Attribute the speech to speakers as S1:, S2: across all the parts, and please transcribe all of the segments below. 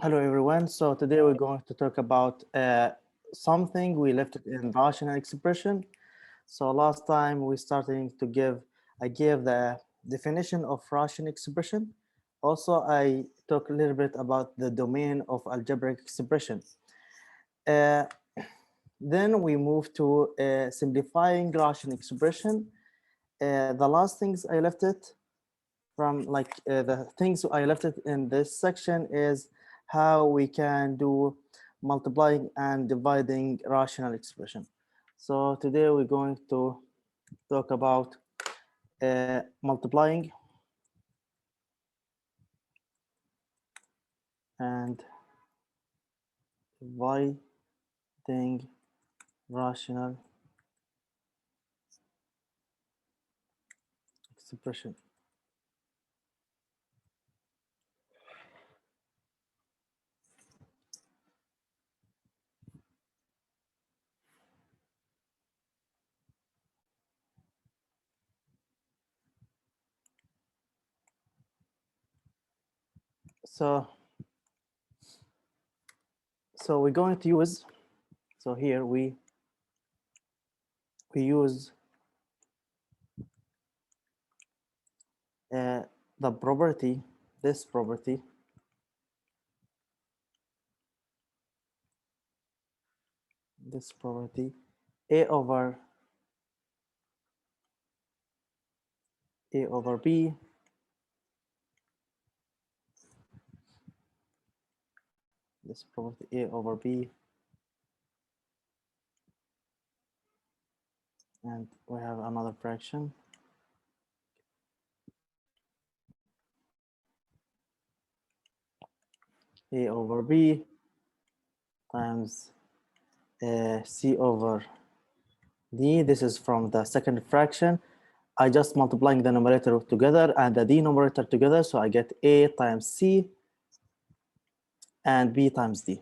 S1: Hello everyone. So today we're going to talk about something we left it in rational expression. So last time I gave the definition of rational expression. Also, I talked a little bit about the domain of algebraic expression. Uh, then we move to simplifying rational expression. The last things I left it from the things I left it in this section is how we can do multiplying and dividing rational expression. So today we're going to talk about multiplying and dividing rational expression. So we're going to use, so here we use the property, this property, a over b this property a over b, and we have another fraction a over b times c over d. This is from the second fraction. I just multiplying the numerator together and the denominator together, so I get a times c and b times d.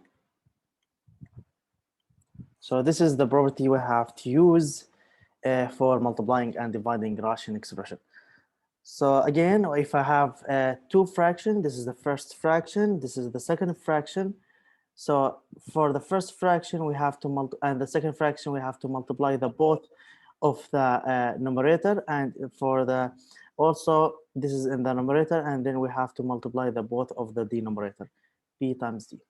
S1: So this is the property we have to use for multiplying and dividing rational expression. So again, if I have two fractions, this is the first fraction, this is the second fraction. So for the first fraction, we have to and the second fraction, we have to multiply the both of the numerator, and for the also this is in the numerator, and then we have to multiply the both of the denominator, b times d.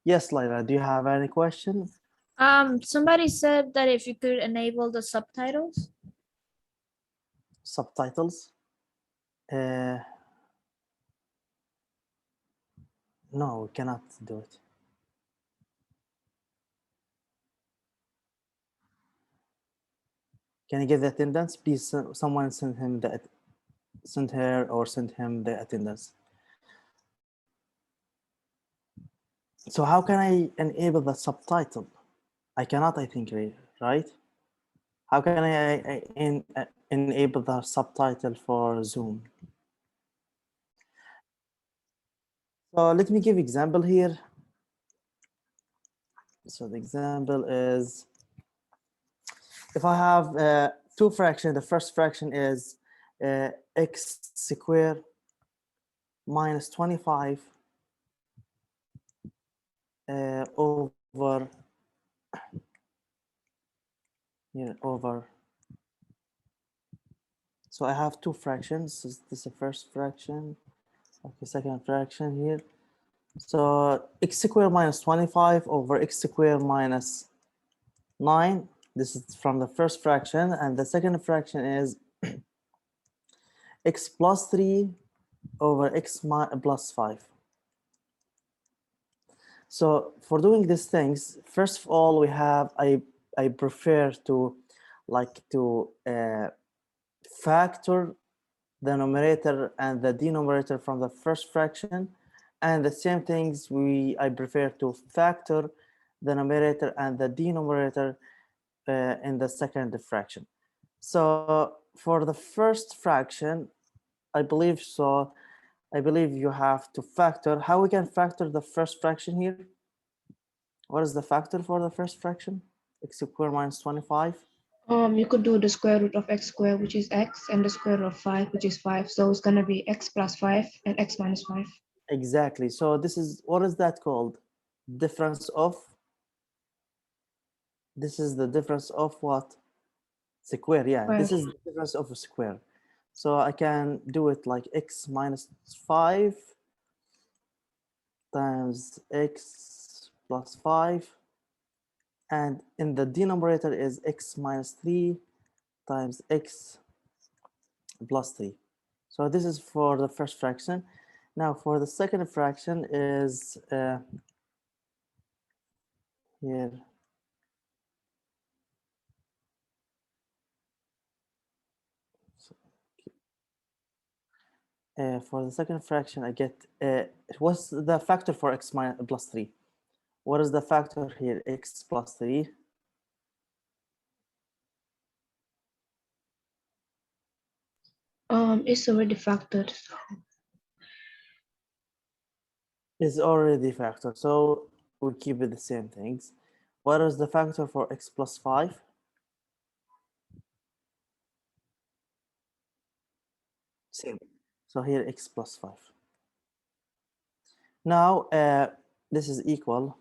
S1: Yes, Lyra, do you have any question?
S2: Somebody said that if you could enable the subtitles.
S1: Subtitles? No, we cannot do it. Can you give the attendance? Please, someone send her or send him the attendance. So how can I enable the subtitle? I cannot, I think, right? How can I enable the subtitle for Zoom? So let me give example here. So the example is, if I have two fractions, the first fraction is x squared minus 25 over so I have two fractions. This is the first fraction, okay, second fraction here. So x squared minus 25 over x squared minus 9. This is from the first fraction, and the second fraction is x plus 3 over x plus 5. So for doing these things, first of all, we have, I prefer to factor the numerator and the denominator from the first fraction, and the same things I prefer to factor the numerator and the denominator in the second fraction. So for the first fraction, I believe you have to factor. How we can factor the first fraction here? What is the factor for the first fraction? X squared minus 25.
S3: You could do the square root of x squared, which is x, and the square root of 5, which is 5. So it's going to be x plus 5 and x minus 5.
S1: Exactly. So this is, what is that called? Difference of, this is the difference of what? Square, yeah. This
S3: Square.
S1: is the difference of a square. So I can do it like x minus 5 times x plus 5. And in the denominator is x minus 3 times x plus 3. So this is for the first fraction. Now for the second fraction is here. For the second fraction, I get, what's the factor for x minus plus 3? What is the factor here? X plus 3.
S3: It's already factored.
S1: Is already factor. So we keep it the same things. What is the factor for x plus 5? Same. So here x plus 5. Now this is equal.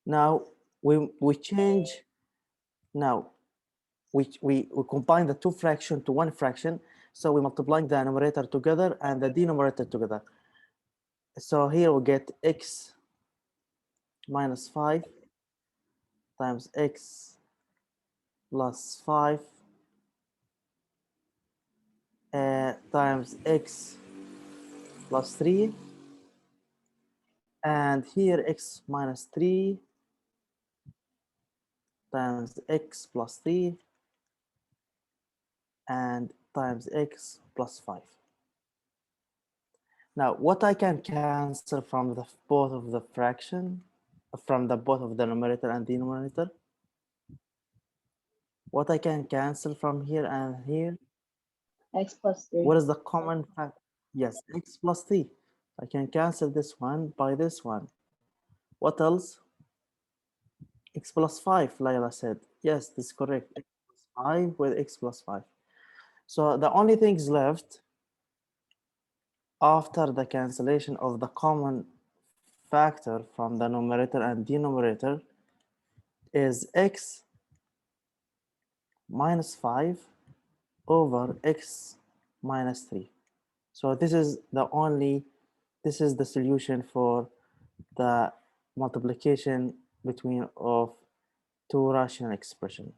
S1: Now we change. Now we combine the two fraction to one fraction. So we multiplying the numerator together and the denominator together. So here we get x minus 5 times x plus 5 times x plus 3, and here x minus 3 times x plus 3 and times x plus 5. Now what I can cancel from the both of the fraction, from the both of the numerator and denominator, what I can cancel from here and here,
S4: X plus 3.
S1: what is the common factor? Yes, x plus 3. I can cancel this one by this one. What else? X plus 5, Layla said. Yes, this is correct. X plus 5 with x plus 5. So the only things left after the cancellation of the common factor from the numerator and denominator is x minus 5 over x minus 3. So this is the only, this is the solution for the multiplication between of two rational expression.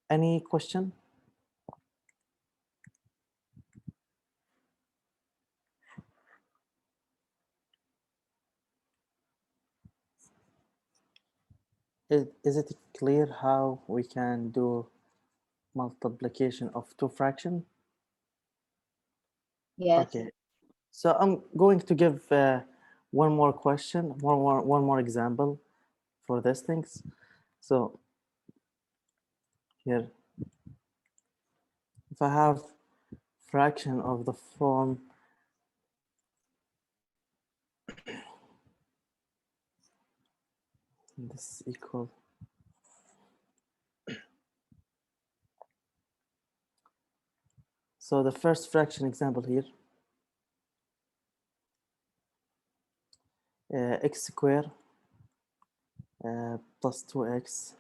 S1: Any question? Is it clear how we can do multiplication of two fractions?
S4: Yes.
S1: Okay, so I'm going to give one more question, one more example for these things. So here, if I have fraction of the form this equal, so the first fraction example here, x squared plus 2x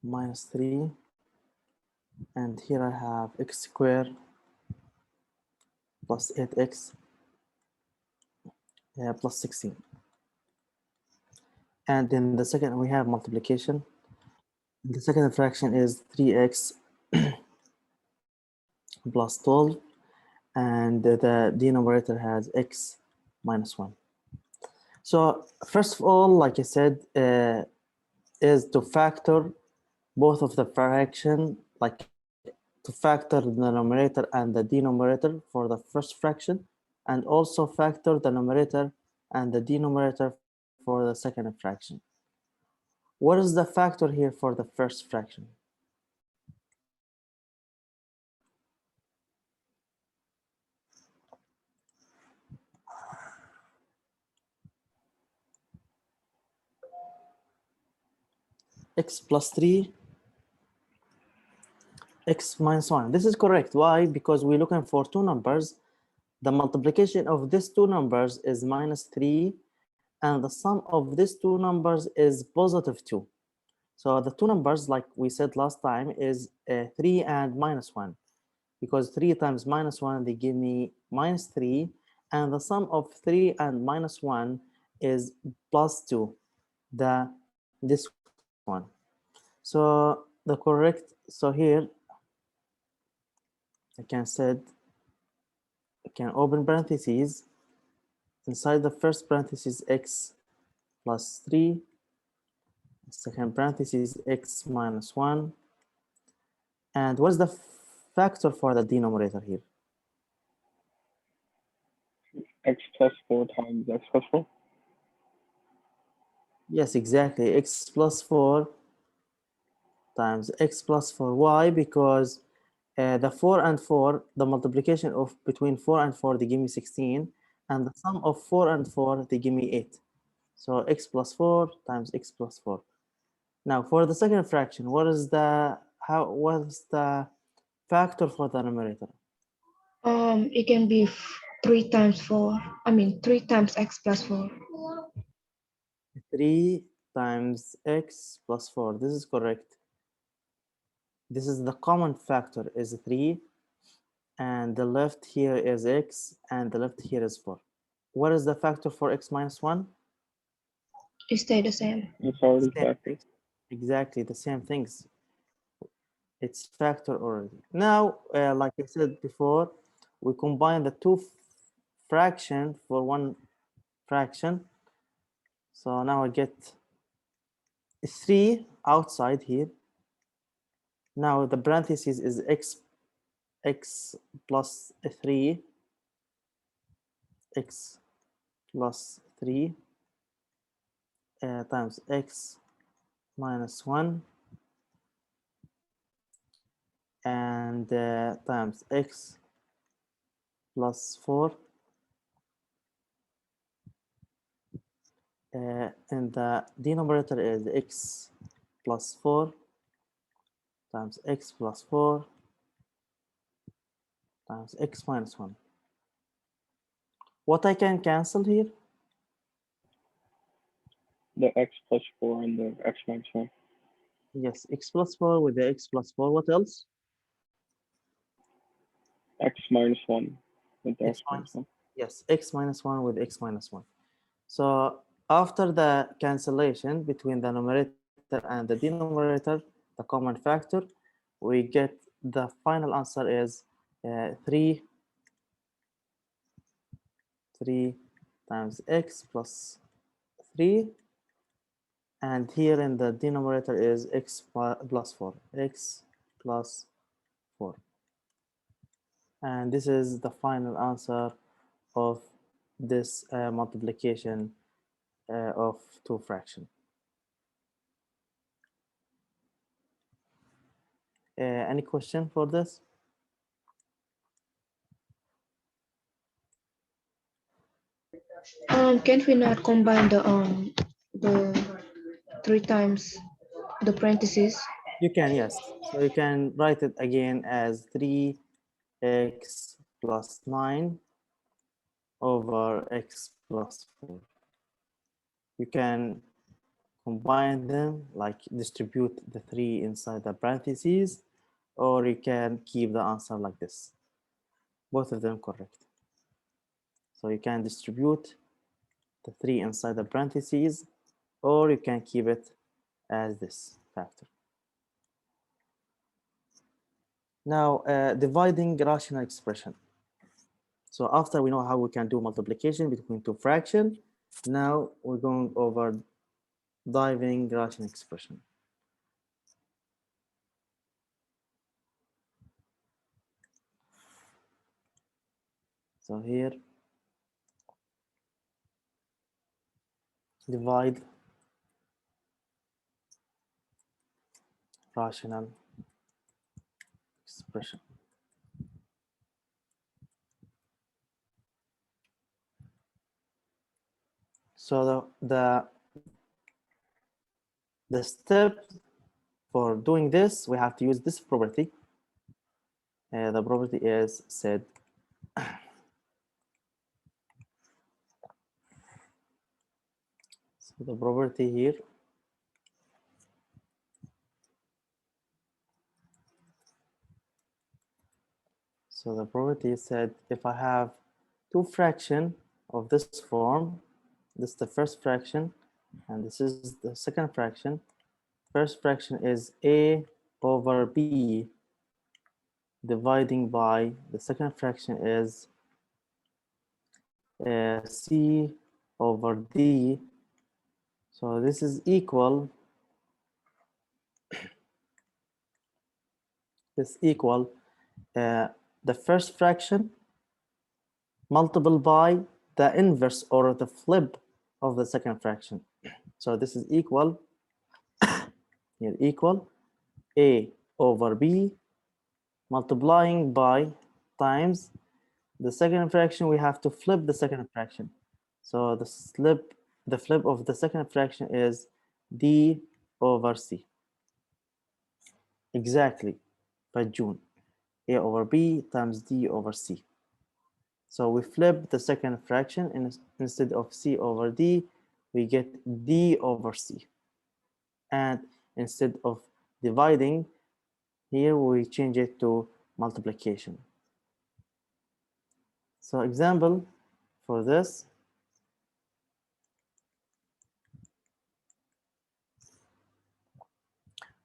S1: minus 3, and here I have x squared plus 8x plus 16. And in the second, we have multiplication. The second fraction is 3x plus 12, and the denominator has x minus 1. So first of all, like I said, is to factor both of the fraction, like to factor the numerator and the denominator for the first fraction, and also factor the numerator and the denominator for the second fraction. What is the factor here for the first fraction? X plus 3 x minus 1. This is correct. Why? Because we're looking for two numbers. The multiplication of these two numbers is minus 3, and the sum of these two numbers is positive 2. So the two numbers, like we said last time, is 3 and minus 1. Because 3 times minus 1, they give me minus 3. And the sum of 3 and minus 1 is plus 2, this one. So the correct, so here, I can open parentheses. Inside the first parenthesis, x plus 3. Second parenthesis, x minus 1. And what's the factor for the denominator here?
S5: X plus 4 times x plus 4.
S1: Yes, exactly. X plus 4 times x plus 4. Why? Because the 4 and 4, the multiplication of between 4 and 4, they give me 16. And the sum of 4 and 4, they give me 8. So x plus 4 times x plus 4. Now for the second fraction, what is the factor for the numerator?
S3: It can be 3 times 4. I mean 3 times x plus 4.
S1: 3 times x plus 4. This is correct. This is the common factor is 3, and the left here is x, and the left here is 4. What is the factor for x minus 1?
S3: It stay the same.
S5: It's already
S1: Same.
S5: factored.
S1: Exactly the same things. It's factor already. Now, like I said before, we combine the two fraction for one fraction. So now I get 3 outside here. Now the parentheses is x plus 3, x plus 3 times x minus 1, and times x plus 4, and the denominator is x plus 4 times x plus 4 times x minus 1. What I can cancel here?
S5: The x plus 4 and the x minus 1.
S1: Yes, x plus 4 with the x plus 4. What else?
S5: X minus 1 with the
S1: X
S5: x minus 1.
S1: Yes, x minus 1 with x minus 1. So after the cancellation between the numerator and the denominator, the common factor, we get the final answer is 3 times x plus 3, and here in the denominator is x plus 4, x plus 4. And this is the final answer of this multiplication of two fractions. Any question for this?
S3: Can't we not combine the 3 times the parentheses?
S1: You can, yes. So you can write it again as 3x plus 9 over x plus 4. You can combine them, like distribute the 3 inside the parentheses, or you can keep the answer like this. Both of them correct. So you can distribute the 3 inside the parentheses, or you can keep it as this factor. Now, dividing rational expression. So after we know how we can do multiplication between two fractions, now we're going over diving rational expression. So here, divide rational expression. So the step for doing this, we have to use this property. The property is said. So the property here, so the property said if I have two fraction of this form, this is the first fraction and this is the second fraction. First fraction is a over b dividing by the second fraction is c over d. So this is equal, the first fraction multiplied by the inverse or the flip of the second fraction. So this is equal, here equal a over b multiplying by times the second fraction. We have to flip the second fraction. So the flip of the second fraction is d over c. Exactly, by June. A over b times d over c. So we flip the second fraction and instead of c over d, we get d over c. And instead of dividing, here we change it to multiplication. So example for this,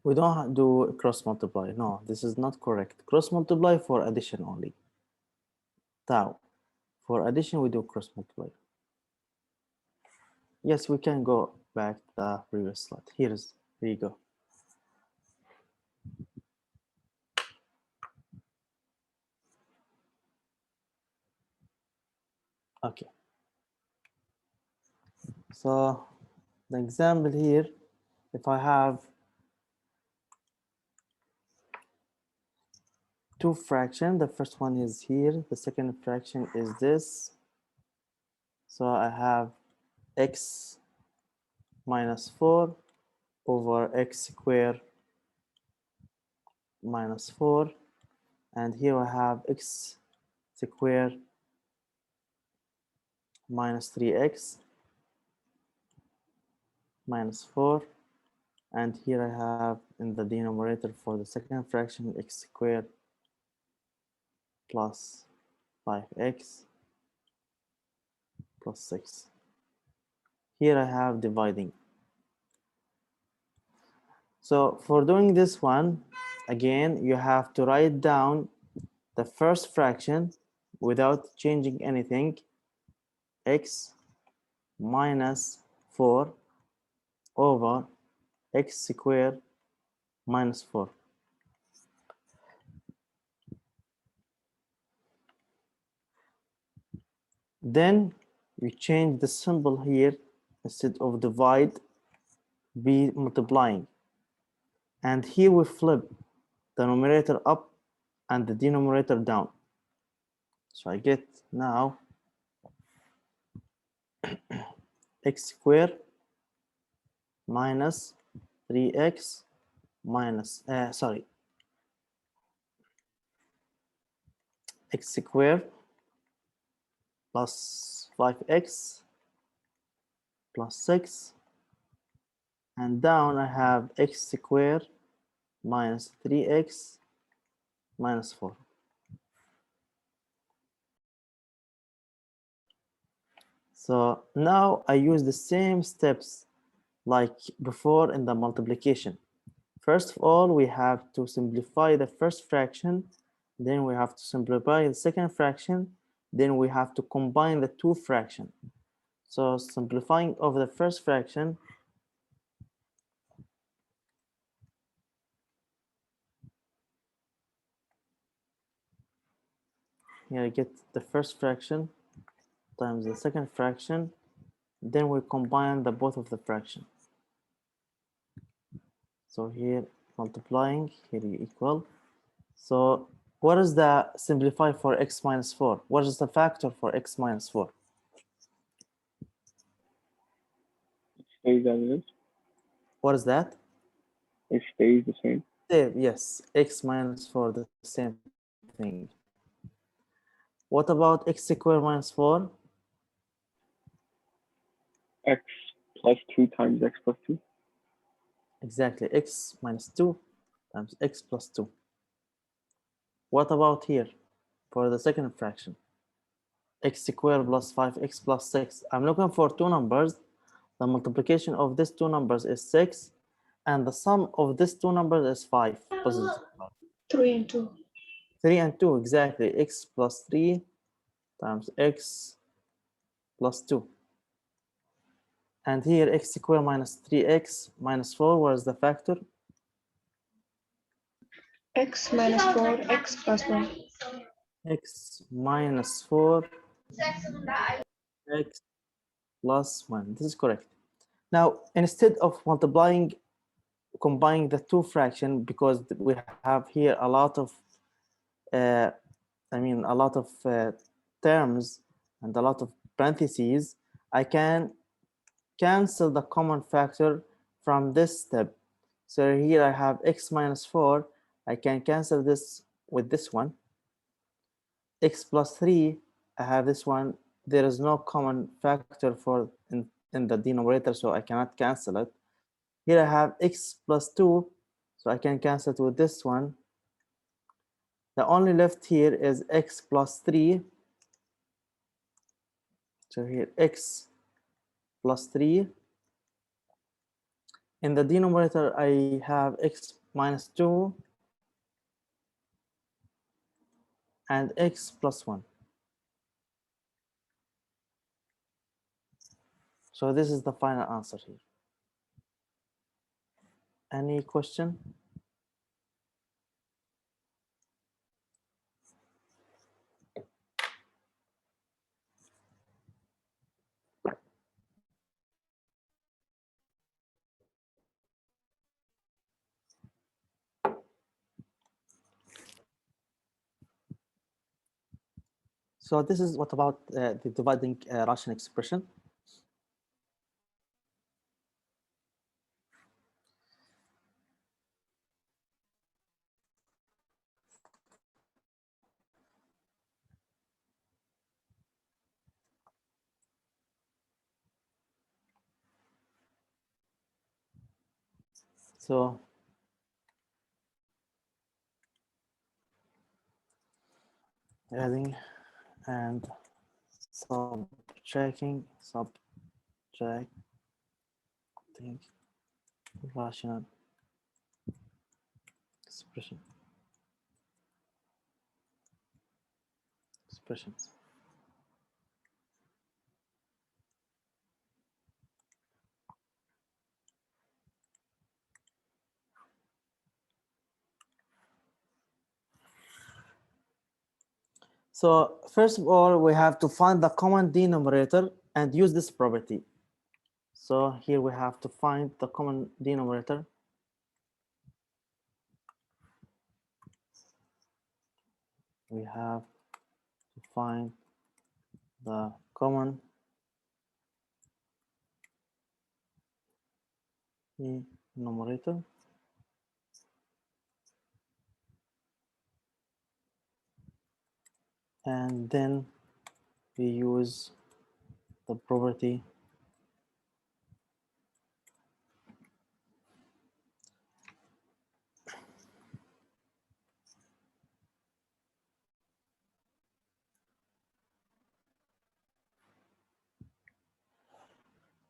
S1: we don't do cross multiply. No, this is not correct. Cross multiply for addition only. Tau. For addition, we do cross multiply. Yes, we can go back to the previous slide. Here you go. Okay. So the example here, if I have two fractions, the first one is here, the second fraction is this. So I have x minus 4 over x squared minus 4. And here I have x squared minus 3x minus 4. And here I have in the denominator for the second fraction x squared plus 5x plus 6. Here I have dividing. So for doing this one, again, you have to write down the first fraction without changing anything, x minus 4 over x squared minus 4. Then we change the symbol here, instead of divide, be multiplying. And here we flip the numerator up and the denominator down. So I get now x squared minus 3x minus, x squared plus 5x plus 6. And down I have x squared minus 3x minus 4. So now I use the same steps like before in the multiplication. First of all, we have to simplify the first fraction, then we have to simplify the second fraction, then we have to combine the two fractions. So simplifying of the first fraction, here I get the first fraction times the second fraction, then we combine the both of the fraction. So here multiplying, here you equal. So what is the simplify for x minus 4? What is the factor for x minus 4?
S5: It stays as it is.
S1: What is that?
S5: It stays the same.
S1: Yes, x minus 4, the same thing. thing. What about x squared minus 4?
S5: X plus 2 times x plus 2.
S1: Exactly, x minus 2 times x plus 2. What about here for the second fraction? X squared plus 5x plus 6. I'm looking for two numbers. The multiplication of these two numbers is 6, and the sum of these two numbers is 5. Positive.
S3: 3 and 2.
S1: 3 and 2, exactly. X plus 3 times x plus 2. And here x squared minus 3x minus 4, where's the factor?
S3: X minus 4, x plus 1.
S1: X minus 4, x plus 1. This is correct. Now, instead of combining the two fractions, because we have here a lot of, a lot of terms and a lot of parentheses, I can cancel the common factor from this step. So here I have x minus 4. I can cancel this with this one. X plus 3, I have this one. There is no common factor in the denominator, so I cannot cancel it. Here I have x plus 2, so I can cancel it with this one. The only left here is x plus 3. So here x plus 3. In the denominator, I have x minus 2 and x plus 1. So this is the final answer here. Any question? So this is what about the dividing rational expression. So adding and subtracting rational expressions. So first of all, we have to find the common denominator and use this property. So here we have to find the common denominator. We have to find the common denominator. And then we use the property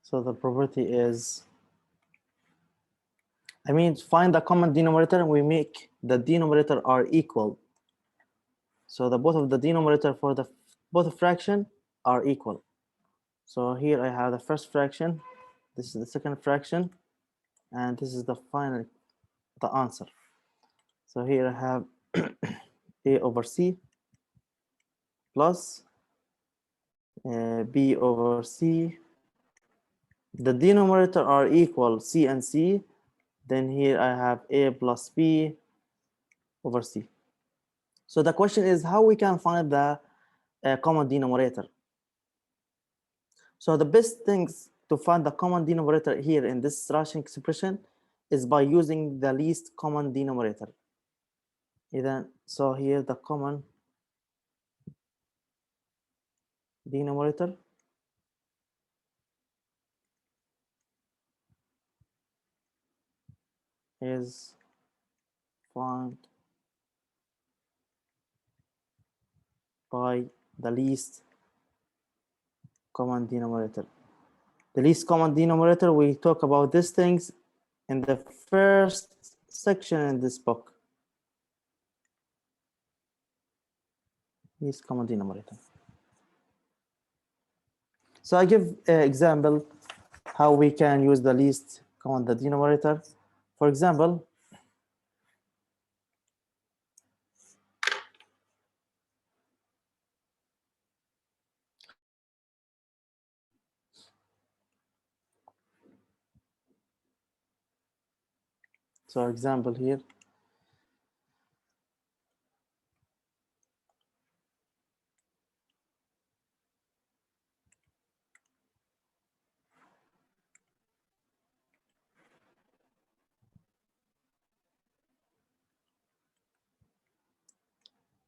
S1: so the property is, find the common denominator and we make the denominator are equal. So the both of the denominator for the both fraction are equal. So here I have the first fraction, this is the second fraction, and this is the answer. So here I have a over c plus b over c. The denominator are equal, c and c. Then here I have a plus b over c. So the question is how we can find the common denominator. So the best things to find the common denominator here in this rational expression is by using the least common denominator. So here the common denominator is found by the least common denominator. The least common denominator, we talk about these things in the first section in this book. Least common denominator. So I give an example how we can use the least common denominator. For example, so example here,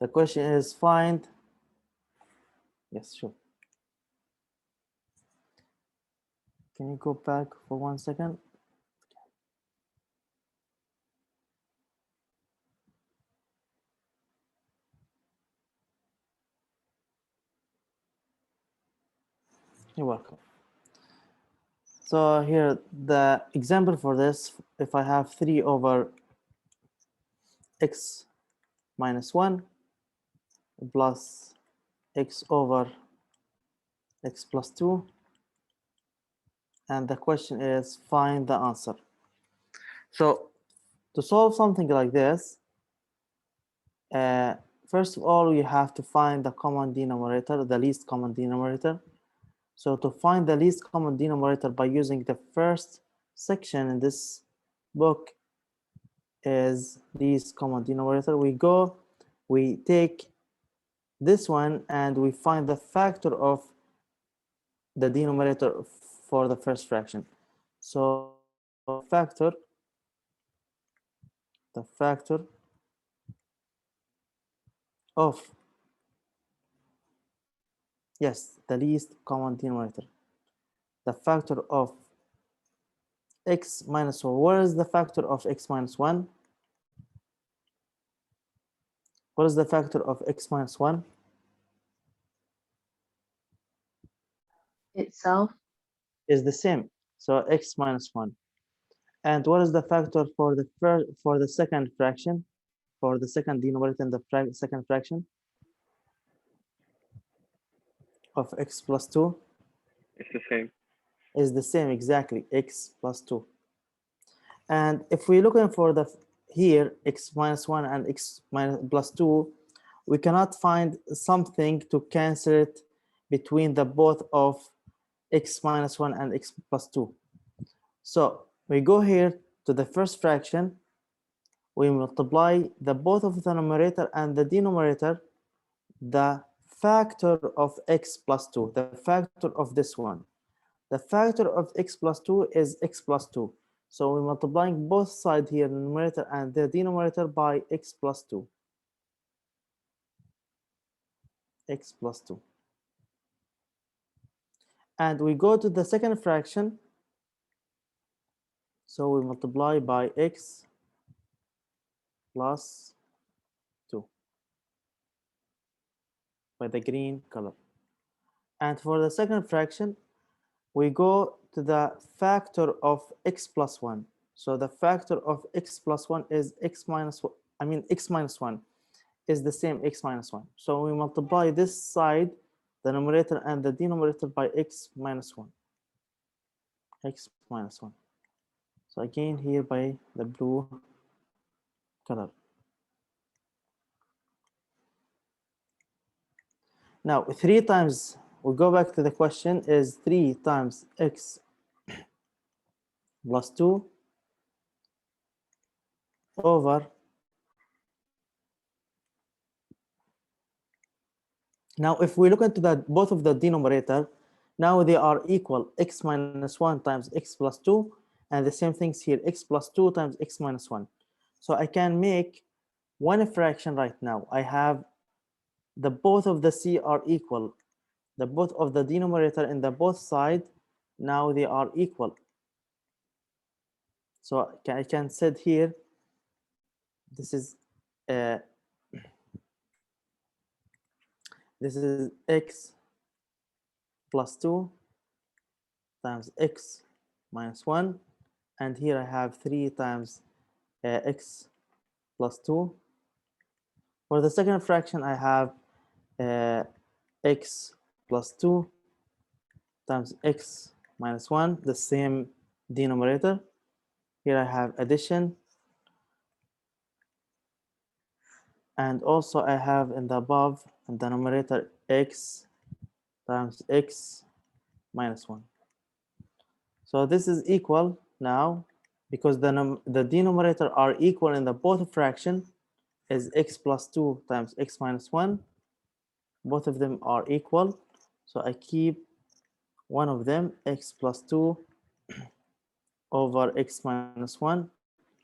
S1: the question is find, yes, sure. Can you go back for 1 second? You're welcome. So here, the example for this, if I have 3 over x minus 1 plus x over x plus 2, and the question is find the answer. So to solve something like this, first of all, you have to find the common denominator, the least common denominator. So to find the least common denominator by using the first section in this book is least common denominator. We take this one and we find the factor of the denominator for the first fraction. So the factor of, yes, the least common denominator, the factor of x minus 1. Where is the factor of x minus 1? What is the factor of x minus 1?
S4: Itself.
S1: Is the same. So x minus 1. And what is the factor for the second fraction, for the second denominator in the second fraction of x plus 2?
S5: It's the same.
S1: Is the same, exactly, x plus 2. And if we're looking for the here x minus 1 and x minus plus 2, we cannot find something to cancel it between the both of x minus 1 and x plus 2. So we go here to the first fraction, we multiply the both of the numerator and the denominator, the factor of x plus 2, the factor of this one. The factor of x plus 2 is x plus 2. So we're multiplying both sides here, the numerator and the denominator, by x plus 2. X plus 2. And we go to the second fraction. So we multiply by x plus 2 by the green color. And for the second fraction, we go to the factor of x plus 1. So the factor of x plus 1 is x minus 1. I mean, x minus 1 is the same x minus 1. So we multiply this side, the numerator and the denominator, by x minus 1. X minus 1. So again, here by the blue color. Now, 3 times, we go back to the question, is 3 times x plus 2 over, now if we look into that both of the denominator, now they are equal, x minus 1 times x plus 2, and the same things here, x plus 2 times x minus 1. So I can make one fraction right now. I have the both of the c are equal. The both of the denominator in the both side, now they are equal. So I can set here, this is uh, x plus 2 times x minus 1, and here I have 3 times x plus 2. For the second fraction, I have x plus 2 times x minus 1, the same denominator. Here I have addition, and also I have in the above in the numerator x times x minus 1. So this is equal now, because the denominator are equal in the both fraction is x plus 2 times x minus 1. Both of them are equal, so I keep one of them, x plus 2 over x minus 1.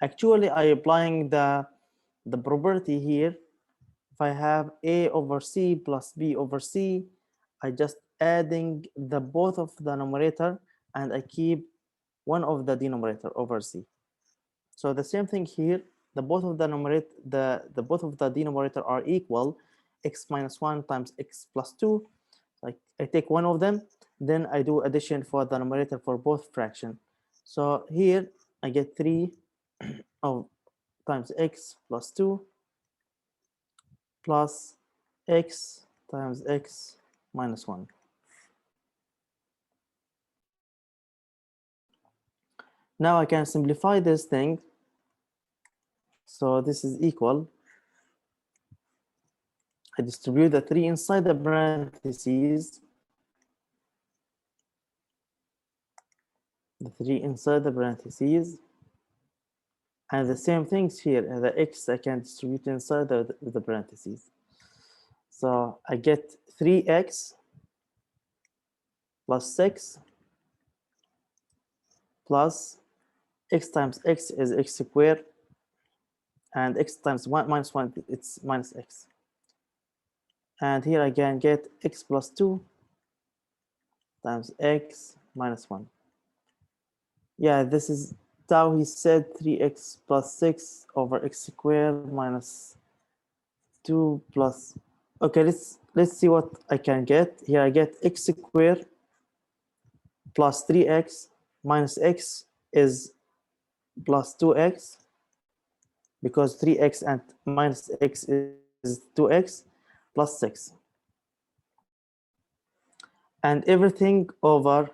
S1: Actually, I applying the property here. If I have a over c plus b over c, I just adding the both of the numerator, and I keep one of the denominator over c. So the same thing here, the both of the numerator, the both of the denominator are equal, x minus 1 times x plus 2. I take one of them, then I do addition for the numerator for both fraction. So here I get 3 of times x plus 2 plus x times x minus 1. Now I can simplify this thing. So this is equal. I distribute the 3 inside the parentheses. The 3 inside the parentheses. And the same things here. The x I can distribute inside the parentheses. So I get 3x plus 6 plus x times x is x squared, and x times 1 minus 1, it's minus x. And here I can get x plus 2 times x minus 1. Yeah, this is how he said 3x plus 6 over x squared minus 2 plus. Okay, let's see what I can get. Here I get x squared plus 3x minus x is plus 2x, because 3x and minus x is 2x plus 6. And everything over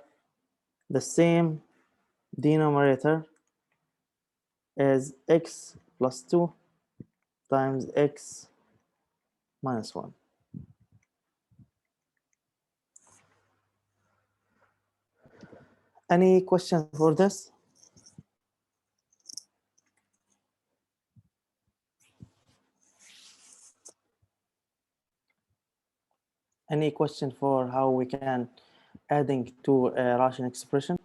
S1: the same denominator is x plus 2 times x minus 1. Any question for this? Any question for how we can adding to a rational expression?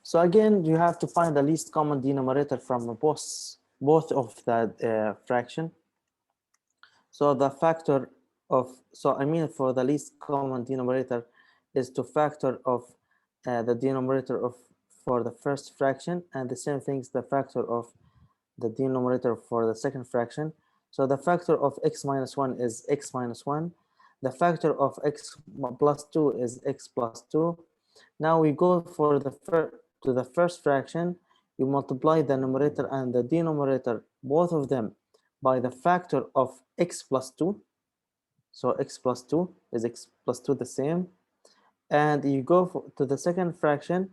S1: So again, you have to find the least common denominator from both of the fraction. So the factor of, so I mean for the least common denominator is to factor of the denominator of for the first fraction, and the same thing is the factor of the denominator for the second fraction. So the factor of x minus 1 is x minus 1. The factor of x plus 2 is x plus 2. Now we go for the first fraction. You multiply the numerator and the denominator, both of them, by the factor of x plus 2. So x plus 2 is x plus 2 the same. And you go to the second fraction,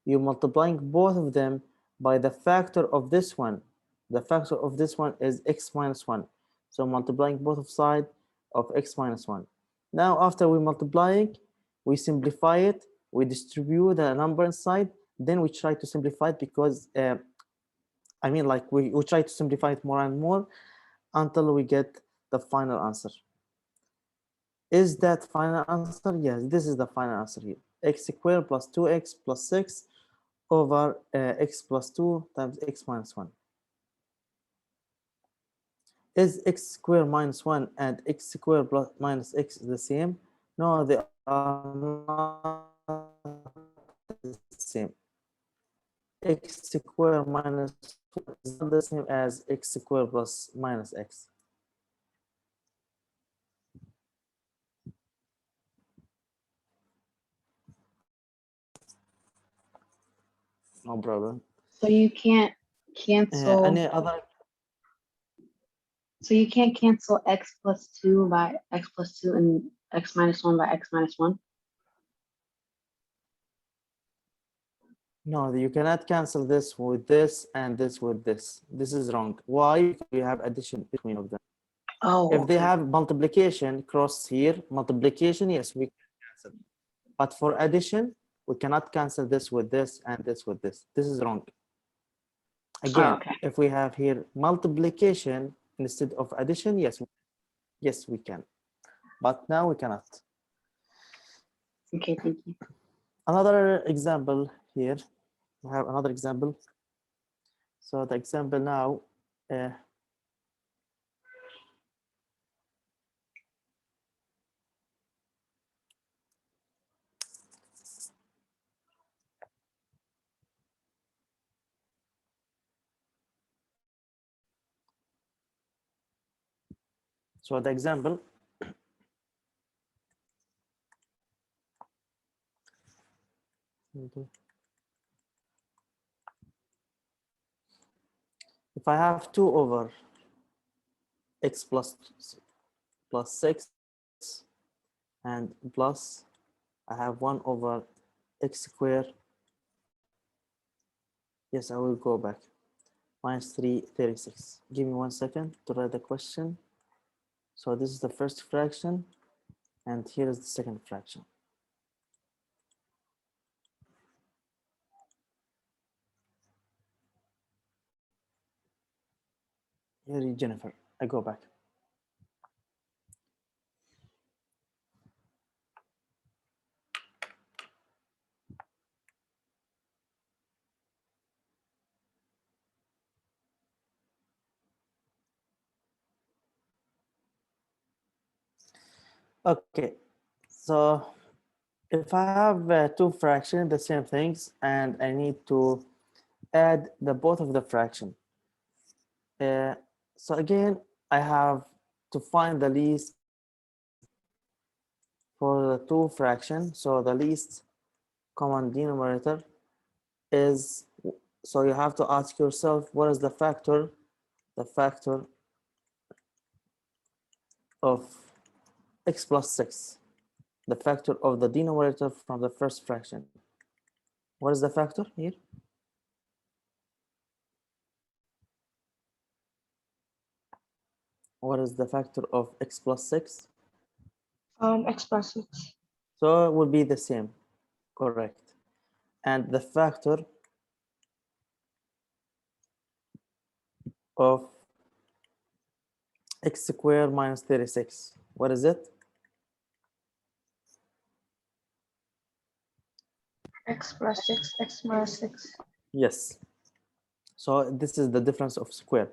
S1: you multiplying both of them by the factor of this one. The factor of this one is x minus 1. So multiplying both of sides of x minus 1. Now after we multiplying, we simplify it, we distribute the number inside, then we try to simplify it, because I mean, like we try to simplify it more and more until we get the final answer. Is that final answer? Yes, this is the final answer here. X squared plus 2x plus 6 over x plus 2 times x minus 1. Is x squared minus 1 and x squared plus minus x the same? No, they are not the same. X squared minus 1 is not the same as x squared plus minus x. No problem.
S4: So you can't cancel.
S1: Any other?
S4: So you can't cancel x plus 2 by x plus 2 and x minus 1 by x minus 1.
S1: No, you cannot cancel this with this and this with this. This is wrong. Why? Because we have addition between of them.
S4: Oh,
S1: If they
S4: okay.
S1: have multiplication cross here, multiplication, yes, we can cancel. But for addition, we cannot cancel this with this and this with this. This is wrong. Again,
S4: okay.
S1: if we have here multiplication instead of addition, yes, yes, we can. But now we cannot.
S4: Okay, thank you.
S1: Another example here. We have another example. So the example now, so the example, if I have 2 over x plus 6 and plus I have 1 over x squared. Yes, I will go back. Minus 336. Give me 1 second to write the question. So this is the first fraction, and here is the second fraction. Here is Jennifer. I go back. Okay, so if I have 2 fractions, the same things, and I need to add the both of the fraction. So again, I have to find the least for the 2 fractions. So the least common denominator is, so you have to ask yourself, what is the factor of x plus 6, the factor of the denominator from the first fraction. What is the factor here? What is the factor of x plus 6?
S3: X plus 6.
S1: So it will be the same, correct. And the factor of x squared minus 36, what is it?
S3: X plus 6, x minus 6.
S1: Yes. So this is the difference of square.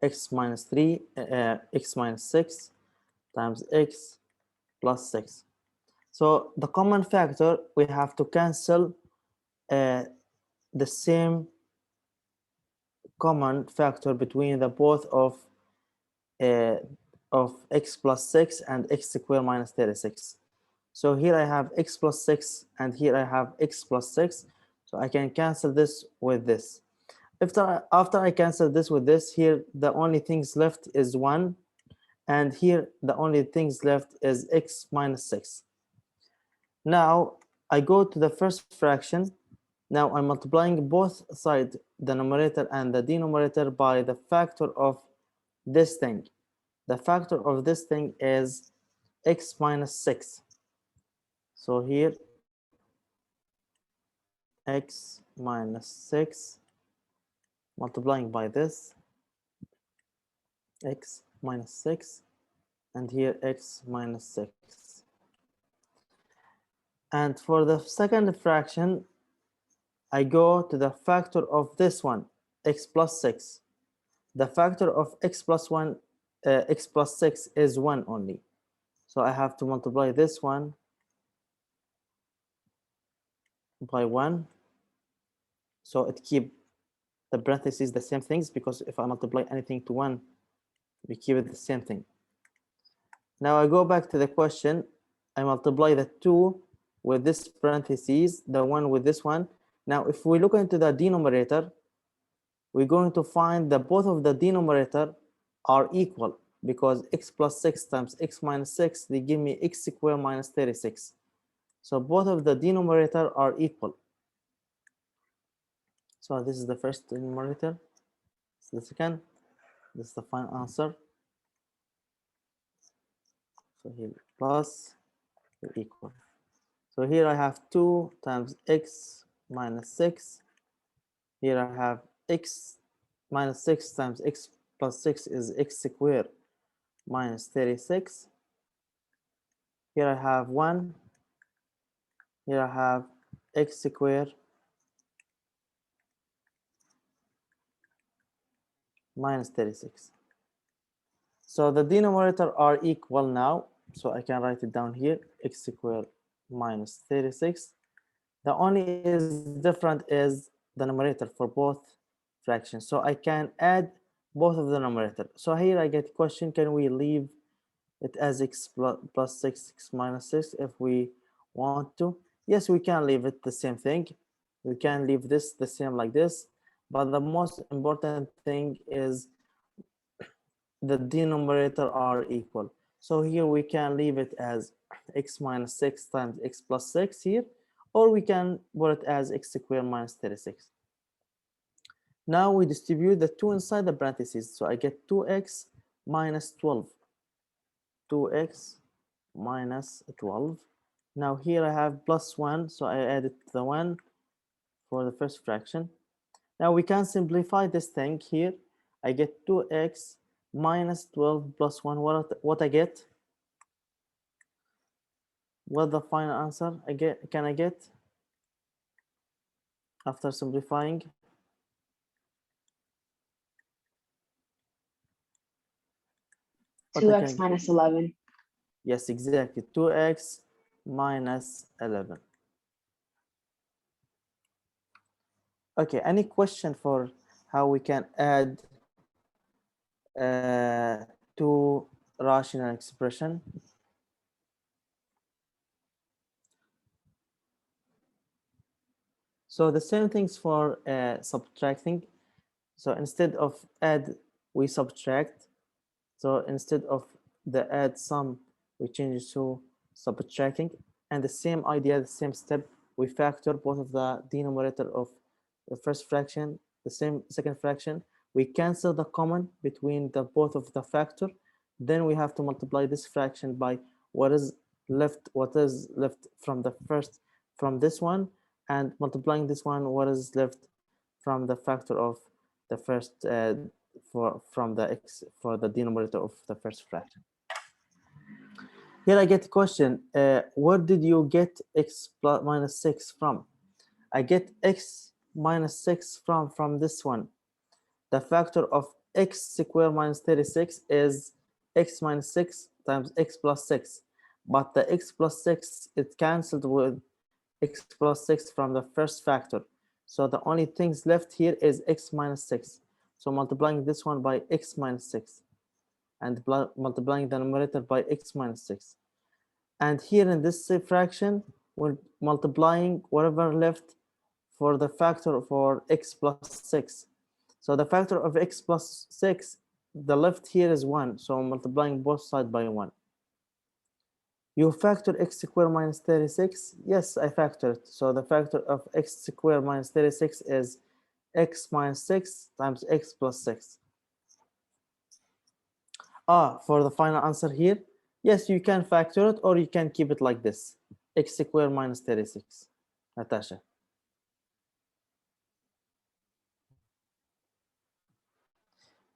S1: X minus 3, x minus 6 times x plus 6. So the common factor, we have to cancel the same common factor between the both of x plus 6 and x squared minus 36. So here I have x plus 6 and here I have x plus 6. So I can cancel this with this. After I cancel this with this, here the only things left is 1, and here the only things left is x minus 6. Now I go to the first fraction. Now I'm multiplying both sides, the numerator and the denominator, by the factor of this thing. The factor of this thing is x minus 6. So here x minus 6 multiplying by this x minus 6, and here x minus 6. And for the second fraction, I go to the factor of this one, x plus 6. The factor of x plus 1, x plus 6 is 1 only. So I have to multiply this one by 1. So it keep the parentheses the same things, because if I multiply anything to 1, we keep it the same thing. Now I go back to the question. I multiply the 2 with this parentheses, the 1 with this one. Now, if we look into the denominator, we're going to find that both of the denominator are equal, because x plus 6 times x minus 6, they give me x squared minus 36. So both of the denominator are equal. So this is the first denominator. This is the second. This is the final answer. So here plus equal. So here I have 2 times x minus 6. Here I have x minus 6 times x plus 6 is x squared minus 36. Here I have 1. Here I have x squared minus 36. So the denominator are equal now. So I can write it down here, x squared minus 36. The only is different is the numerator for both fractions. So I can add both of the numerator. So here I get question, can we leave it as x plus 6, x minus 6 if we want to? Yes, we can leave it the same thing. We can leave this the same like this. But the most important thing is the denominator are equal. So here we can leave it as x minus 6 times x plus 6 here, or we can put it as x squared minus 36. Now we distribute the 2 inside the parentheses. So I get 2x minus 12. 2x minus 12. Now here I have plus 1, so I added the 1 for the first fraction. Now we can simplify this thing here. I get 2x minus 12 plus 1. What I get? What the final answer can I get after simplifying? What I
S4: 2x minus 11.
S1: Yes, exactly. 2x minus 11. Okay, any question for how we can add two rational expression? So the same things for subtracting. So instead of add, we subtract. So instead of the add sum, we change it to subtracting. And the same idea, the same step, we factor both of the denominator of the first fraction, the same second fraction. We cancel the common between the both of the factor. Then we have to multiply this fraction by what is left from the first, from this one, and multiplying this one, what is left from the factor of the first from the x for the denominator of the first fraction. Here I get a question, where did you get x plus minus 6 from? I get x minus 6 from this one. The factor of x squared minus 36 is x minus 6 times x plus 6. But the x plus 6, it canceled with x plus 6 from the first factor. So the only things left here is x minus 6. So multiplying this one by x minus 6 and multiplying the numerator by x minus 6. And here in this fraction, we're multiplying whatever left for the factor for x plus 6. So the factor of x plus 6, the left here is 1. So I'm multiplying both sides by 1. You factor x squared minus 36? Yes, I factored. So the factor of x squared minus 36 is x minus 6 times x plus 6. For the final answer here, yes, you can factor it, or you can keep it like this, x squared minus 36. Natasha.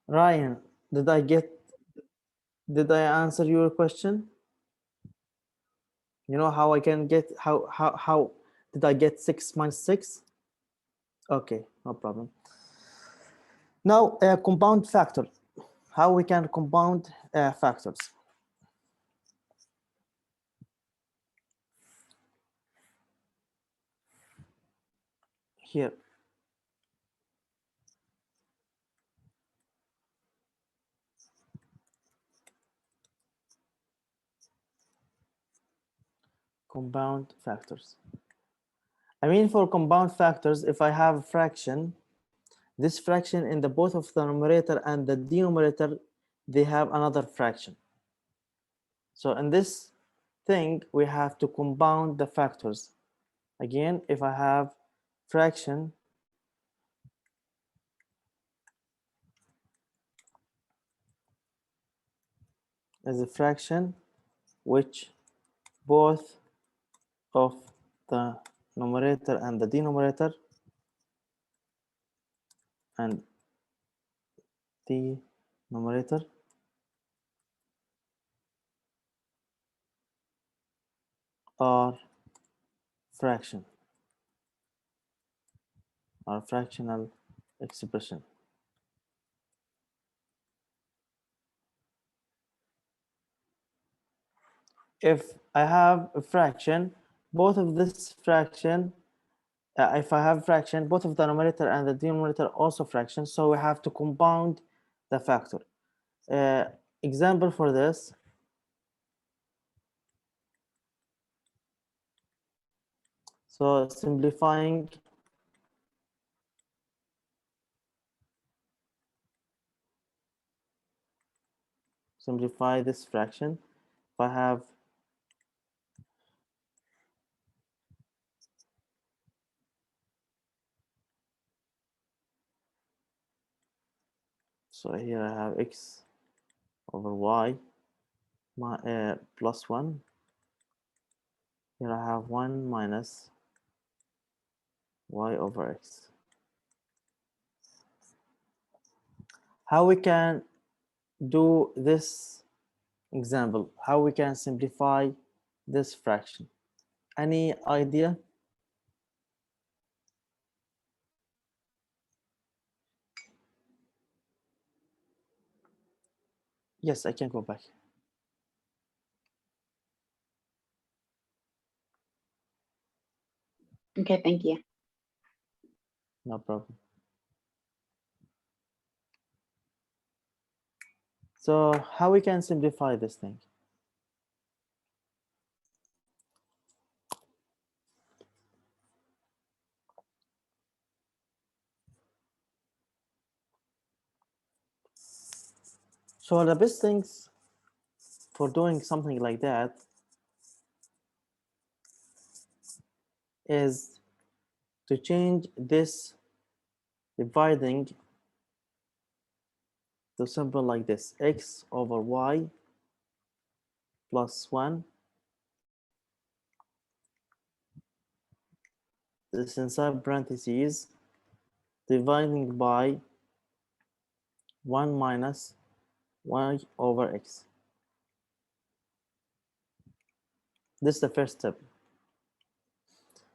S1: Ryan, did I answer your question? You know how I can get, how did I get 6 minus 6? Okay, no problem. Now, compound factor. How we can compound factors. Here. Compound factors. I mean, for compound factors, if I have a fraction, this fraction in the both of the numerator and the denominator, they have another fraction. So in this thing, we have to compound the factors. Again, if I have fraction as a fraction which both of the numerator and the denominator and the numerator are fraction or fractional expression. If I have a fraction, both of this fraction, if I have fraction, both of the numerator and the denominator also fraction, so we have to compound the factor. Example for this, so simplifying simplify this fraction. If I have so here I have x over y plus 1. Here I have 1 minus y over x. How we can do this example? How we can simplify this fraction? Any idea? Yes, I can go back.
S4: Okay, thank you.
S1: No problem. So how we can simplify this thing? So the best things for doing something like that is to change this dividing to simple like this: x over y plus 1. This inside parentheses dividing by 1 minus y over x. This is the first step.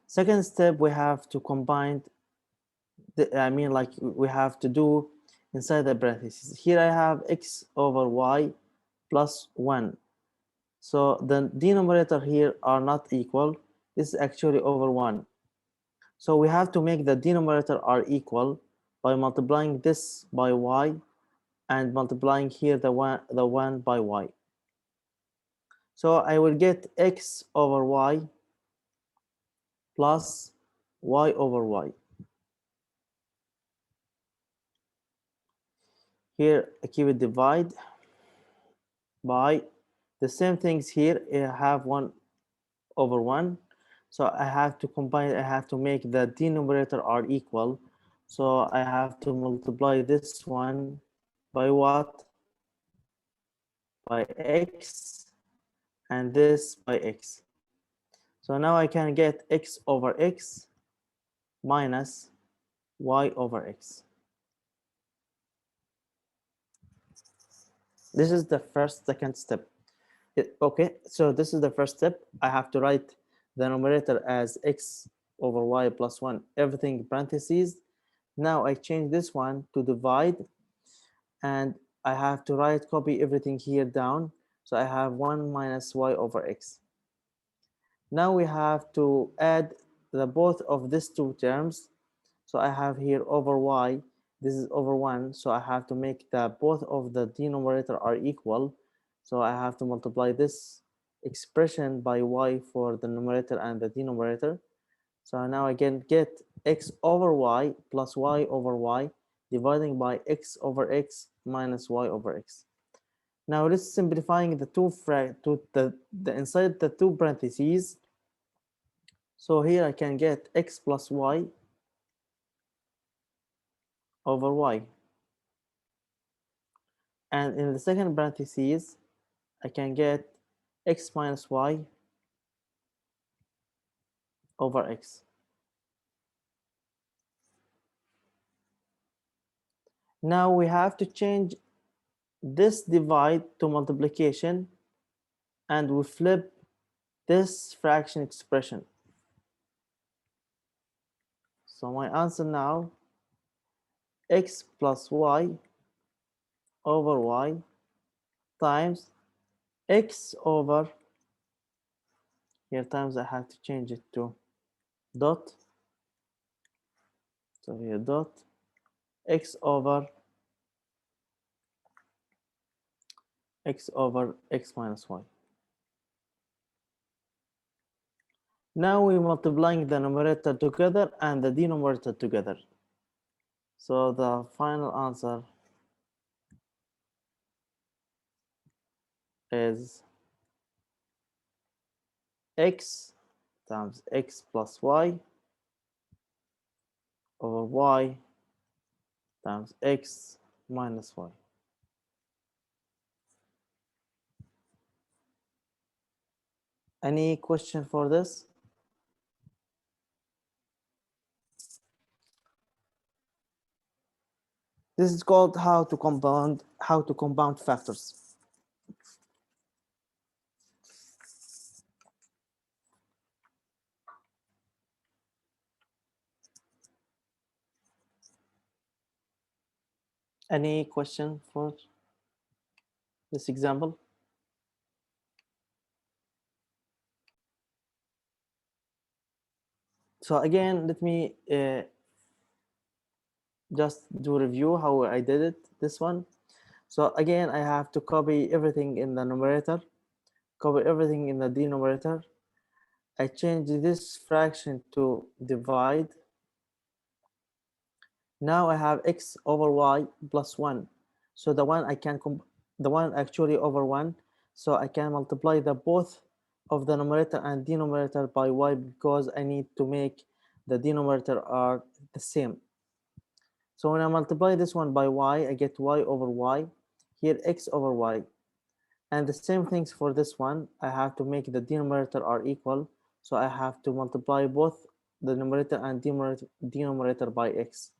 S1: Second step, we have to combine like we have to do inside the parentheses. Here I have x over y plus 1. So the denominator here are not equal. This is actually over 1. So we have to make the denominator are equal by multiplying this by y and multiplying here the one by y. So I will get x over y plus y over y. Here I keep it divide by the same things here. I have 1 over 1. So I have to combine, I have to make the denominator are equal. So I have to multiply this one by what? By x, and this by x. So now I can get x over x minus y over x. This is the second step. Okay, so this is the first step. I have to write the numerator as x over y plus 1, everything parentheses. Now I change this one to divide, and I have to copy everything here down. So I have 1 minus y over x. Now we have to add the both of these two terms. So I have here over y, this is over 1. So I have to make the both of the denominator are equal. So I have to multiply this expression by y for the numerator and the denominator. So now I can get x over y plus y over y dividing by x over x minus y over x. Now let's simplifying the the inside the two parentheses. So here I can get x plus y over y. And in the second parentheses, I can get x minus y over x. Now we have to change this divide to multiplication, and we flip this fraction expression. So my answer now, x plus y over y times x over, here times I have to change it to dot. So here dot x over x minus y. Now we're multiplying the numerator together and the denominator together. So the final answer is x times x plus y over y times x minus y. Any question for this? This is called how to compound factors. Any question for this example? So again, let me just do a review how I did it, this one. So again, I have to copy everything in the numerator, copy everything in the denominator. I change this fraction to divide. Now I have x over y plus 1. So the one the one actually over 1. So I can multiply the both of the numerator and denominator by y, because I need to make the denominator are the same. So when I multiply this one by y, I get y over y, here x over y. And the same things for this one. I have to make the denominator are equal. So I have to multiply both the numerator and denominator by x.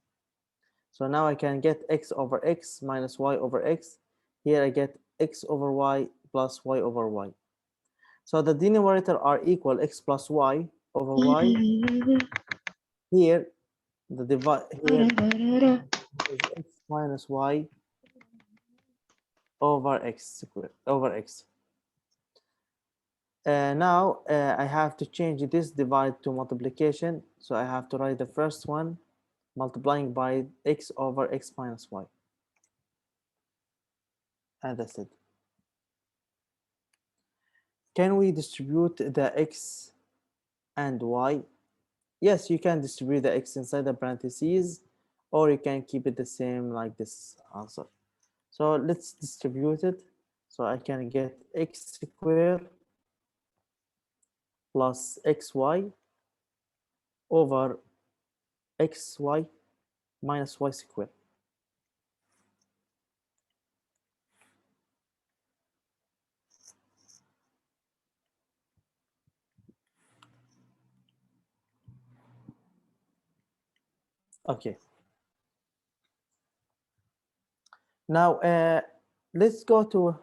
S1: So now I can get x over x minus y over x. Here I get x over y plus y over y. So the denominator are equal, x plus y over y. Here, the divide here is x minus y over x squared over x. Now I have to change this divide to multiplication. So I have to write the first one multiplying by x over x minus y. And that's it. Can we distribute the x and y? Yes, you can distribute the x inside the parentheses, or you can keep it the same like this answer. So let's distribute it. So I can get x squared plus xy over xy minus y squared. Okay. Now let's go to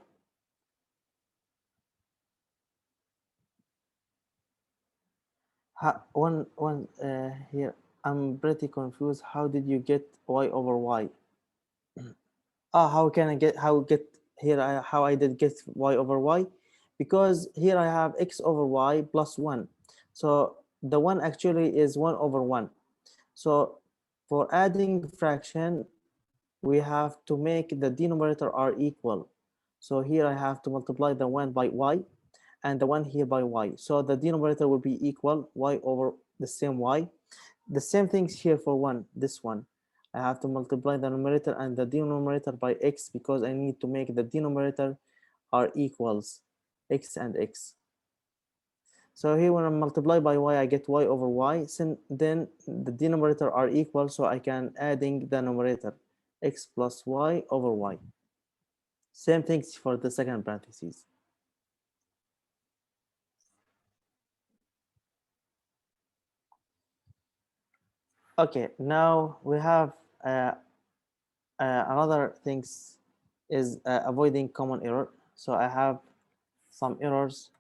S1: Here, I'm pretty confused. How did you get y over y? How can I get here? How I did get y over y? Because here I have x over y plus 1. So the 1 actually is 1 over 1. So for adding fraction, we have to make the denominator are equal. So here I have to multiply the 1 by y and the 1 here by y. So the denominator will be equal y over the same y. The same things here for this one. I have to multiply the numerator and the denominator by x because I need to make the denominator are equals x and x. So here when I multiply by y, I get y over y. Then the denominator are equal, so I can adding the numerator x plus y over y. Same things for the second parentheses. Okay, now we have another things is avoiding common error. So I have some errors.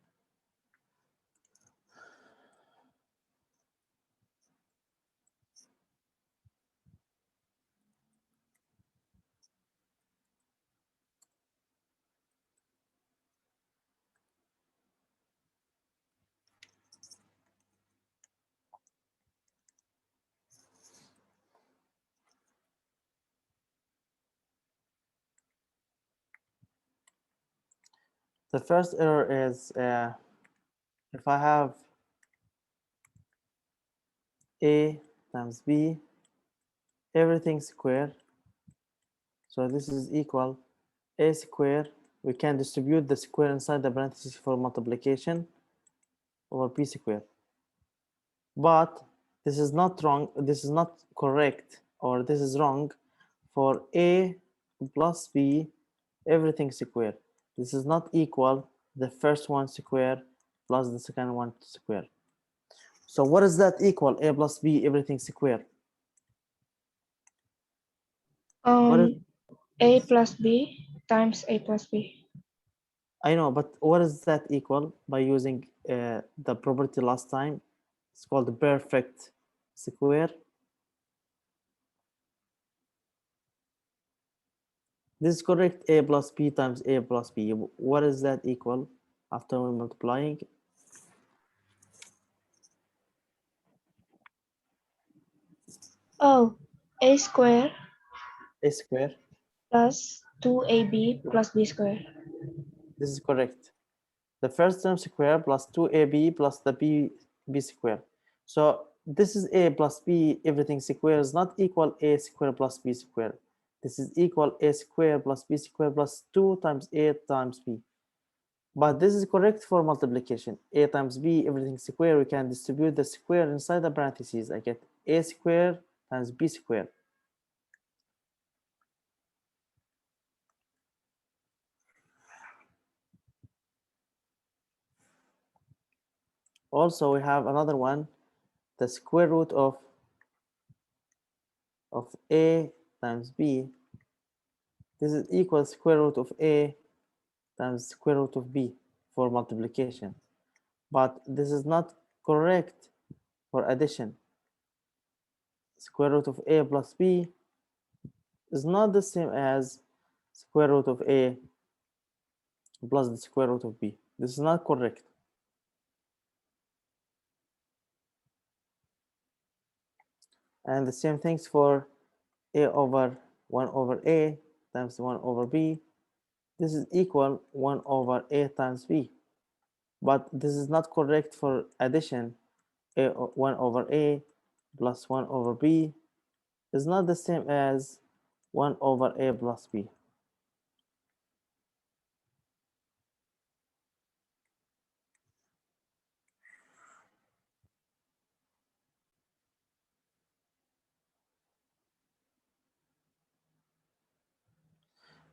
S1: The first error is if I have a times b, everything square. So this is equal a square. We can distribute the square inside the parentheses for multiplication over b square. But this is not wrong. This is not correct, or this is wrong for a plus b, everything square. This is not equal the first one square plus the second one square. So what is that equal? A plus b, everything square. What is,
S3: A plus B times A plus B.
S1: I know, but what is that equal by using the property last time? It's called the perfect square. This is correct. A plus b times a plus b. What is that equal after multiplying?
S3: Oh, A square
S1: A square.
S3: plus 2AB plus B square.
S1: This is correct. The first term square plus 2ab plus the b square. So this is a plus b, everything square is not equal a square plus b square. This is equal a square plus b square plus 2 times a times b. But this is correct for multiplication. A times b, everything square, we can distribute the square inside the parentheses. I get a square times b square. Also, we have another one, the square root of a times b. This is equal square root of a times square root of b for multiplication. But this is not correct for addition. Square root of a plus b is not the same as square root of a plus the square root of b. This is not correct. And the same things for a over 1 over a times 1 over b. This is equal 1 over a times b. But this is not correct for addition. A 1 over a plus 1 over b is not the same as 1 over a plus b.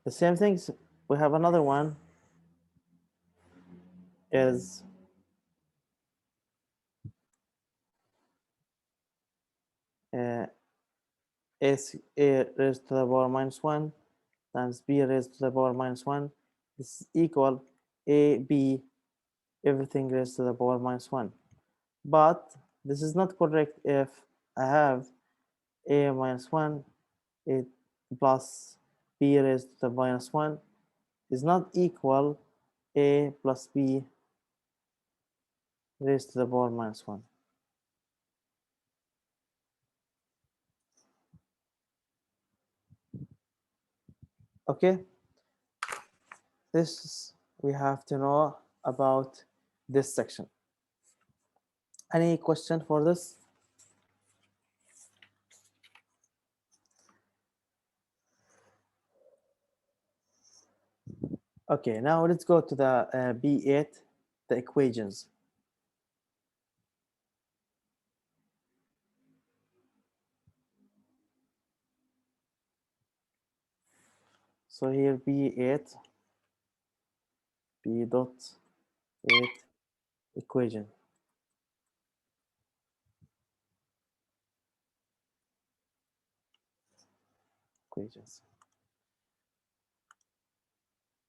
S1: The same things, we have another one is a raised to the power minus 1 times b raised to the power minus 1. This is equal a b, everything raised to the power minus 1. But This is not correct if I have a minus 1 it plus b raised to the minus 1 is not equal a plus b raised to the power minus 1. Okay, this we have to know about this section. Any question for this? Okay, now let's go to the B8, the equations. So here B8, B dot 8 equation. Equations.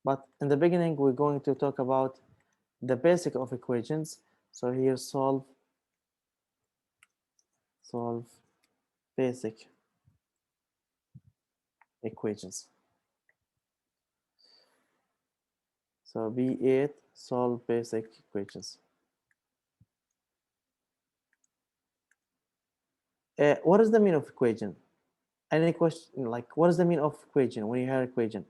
S1: But in the beginning, we're going to talk about the basic of equations. So here solve basic equations. So B8 solve basic equations. What is the meaning of equation? Any question like what is the meaning of equation when you hear equation?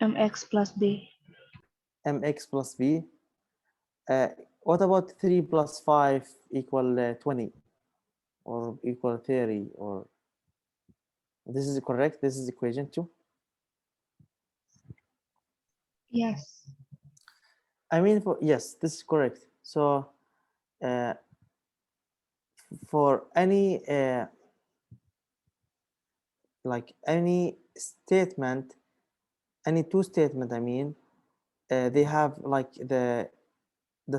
S3: Mx plus b.
S1: Mx plus b. What about 3 plus 5 equal 20 or equal 30 or this is correct? This is equation 2.
S3: Yes.
S1: I mean, yes, this is correct. So for any like any statement, any two statement, I mean, they have like the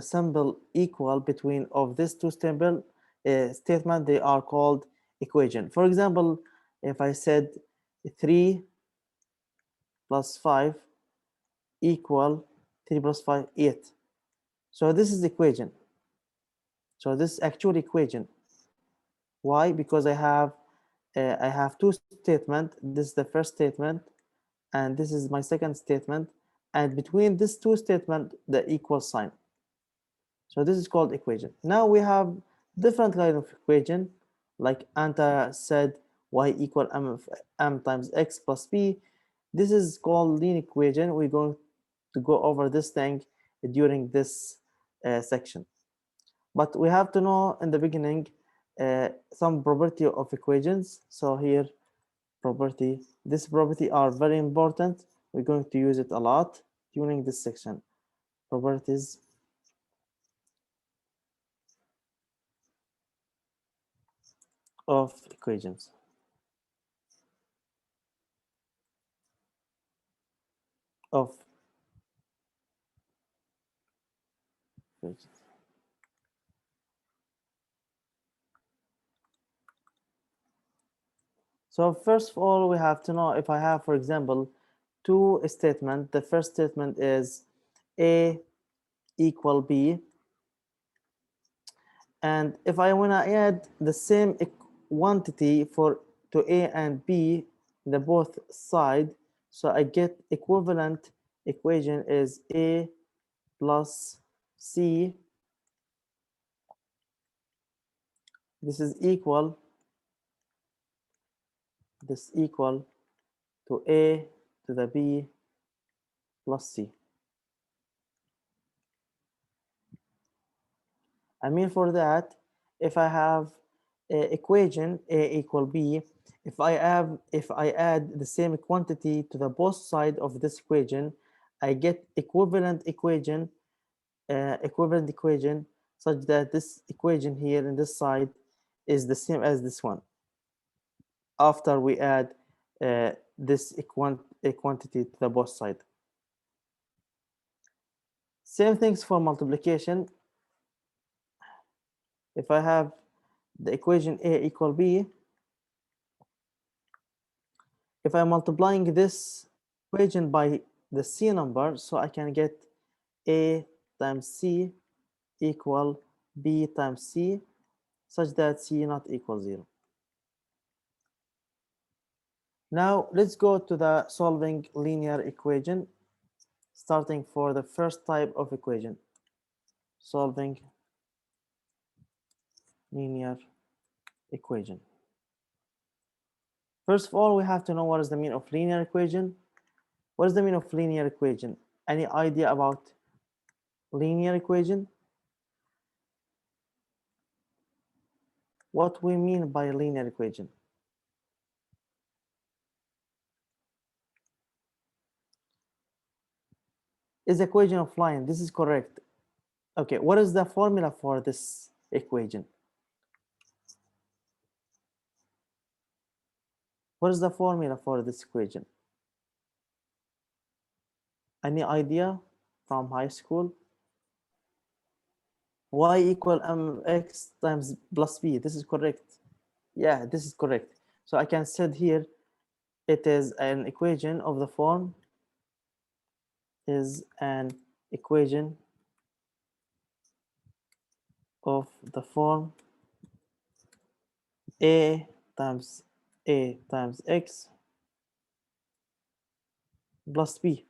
S1: symbol equal between of this two symbol statement. They are called equation. For example, if I said 3 plus 5 equal 3 plus 5 8, so this is equation. So this is actual equation. Why? Because I have two statement. This is the first statement and this is my second statement, and between these two statement the equal sign. So this is called equation. Now we have different kind of equation, like Anta said y equal m times x plus b. This is called linear equation. We're going to go over this thing during this section. But we have to know in the beginning some property of equations. So here property, this property are very important. We're going to use it a lot during this section. Properties of equations. Of equations. So first of all, we have to know if I have, for example, two statements. The first statement is A equal B. And if I want to add the same quantity to A and B, the both side, so I get equivalent equation is A plus C. This is equal to A to the B plus C. I mean, for that, if I have equation A equal B, if I add the same quantity to the both side of this equation, I get equivalent equation such that this equation here in this side is the same as this one after we add this quantity to the both side. Same things for multiplication. If I have the equation A equal B, if I'm multiplying this equation by the C number, so I can get A times C equal B times C, such that C not equal 0. Now let's go to the solving linear equation, starting for the first type of equation, solving linear equation. First of all, we have to know what is the meaning of linear equation. What is the meaning of linear equation? Any idea about linear equation? What we mean by linear equation? Is equation of line. This is correct. Okay, what is the formula for this equation? What is the formula for this equation? Any idea from high school? Y equal mx times plus b. This is correct. Yeah, this is correct. So I can set here, it is an equation of the form, is an equation of the form a times x plus b.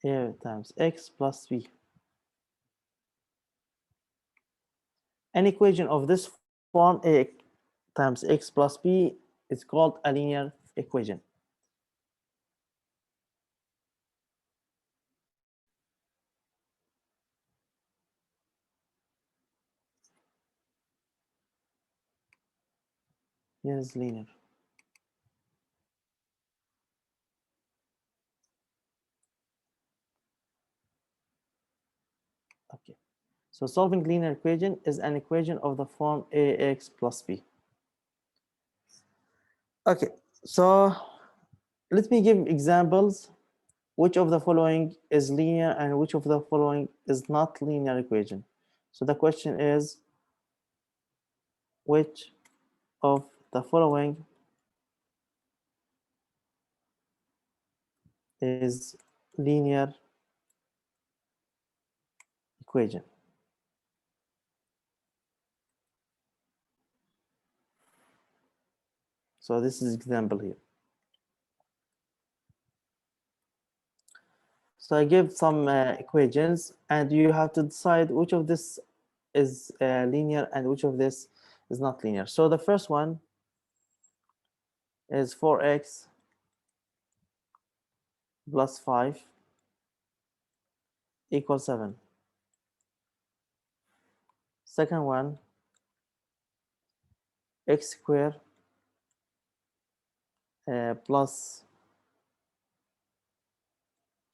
S1: A times x plus b. An equation of this form a times x plus b is called a linear equation. Here is linear. Okay. So solving linear equation is an equation of the form ax plus b. Okay, so let me give examples. Which of the following is linear and which of the following is not linear equation? So the question is, which of the following is linear equation? So this is example here. So I give some equations, and you have to decide which of this is linear and which of this is not linear. So the first one is 4x plus 5 equals 7. Second one, x squared plus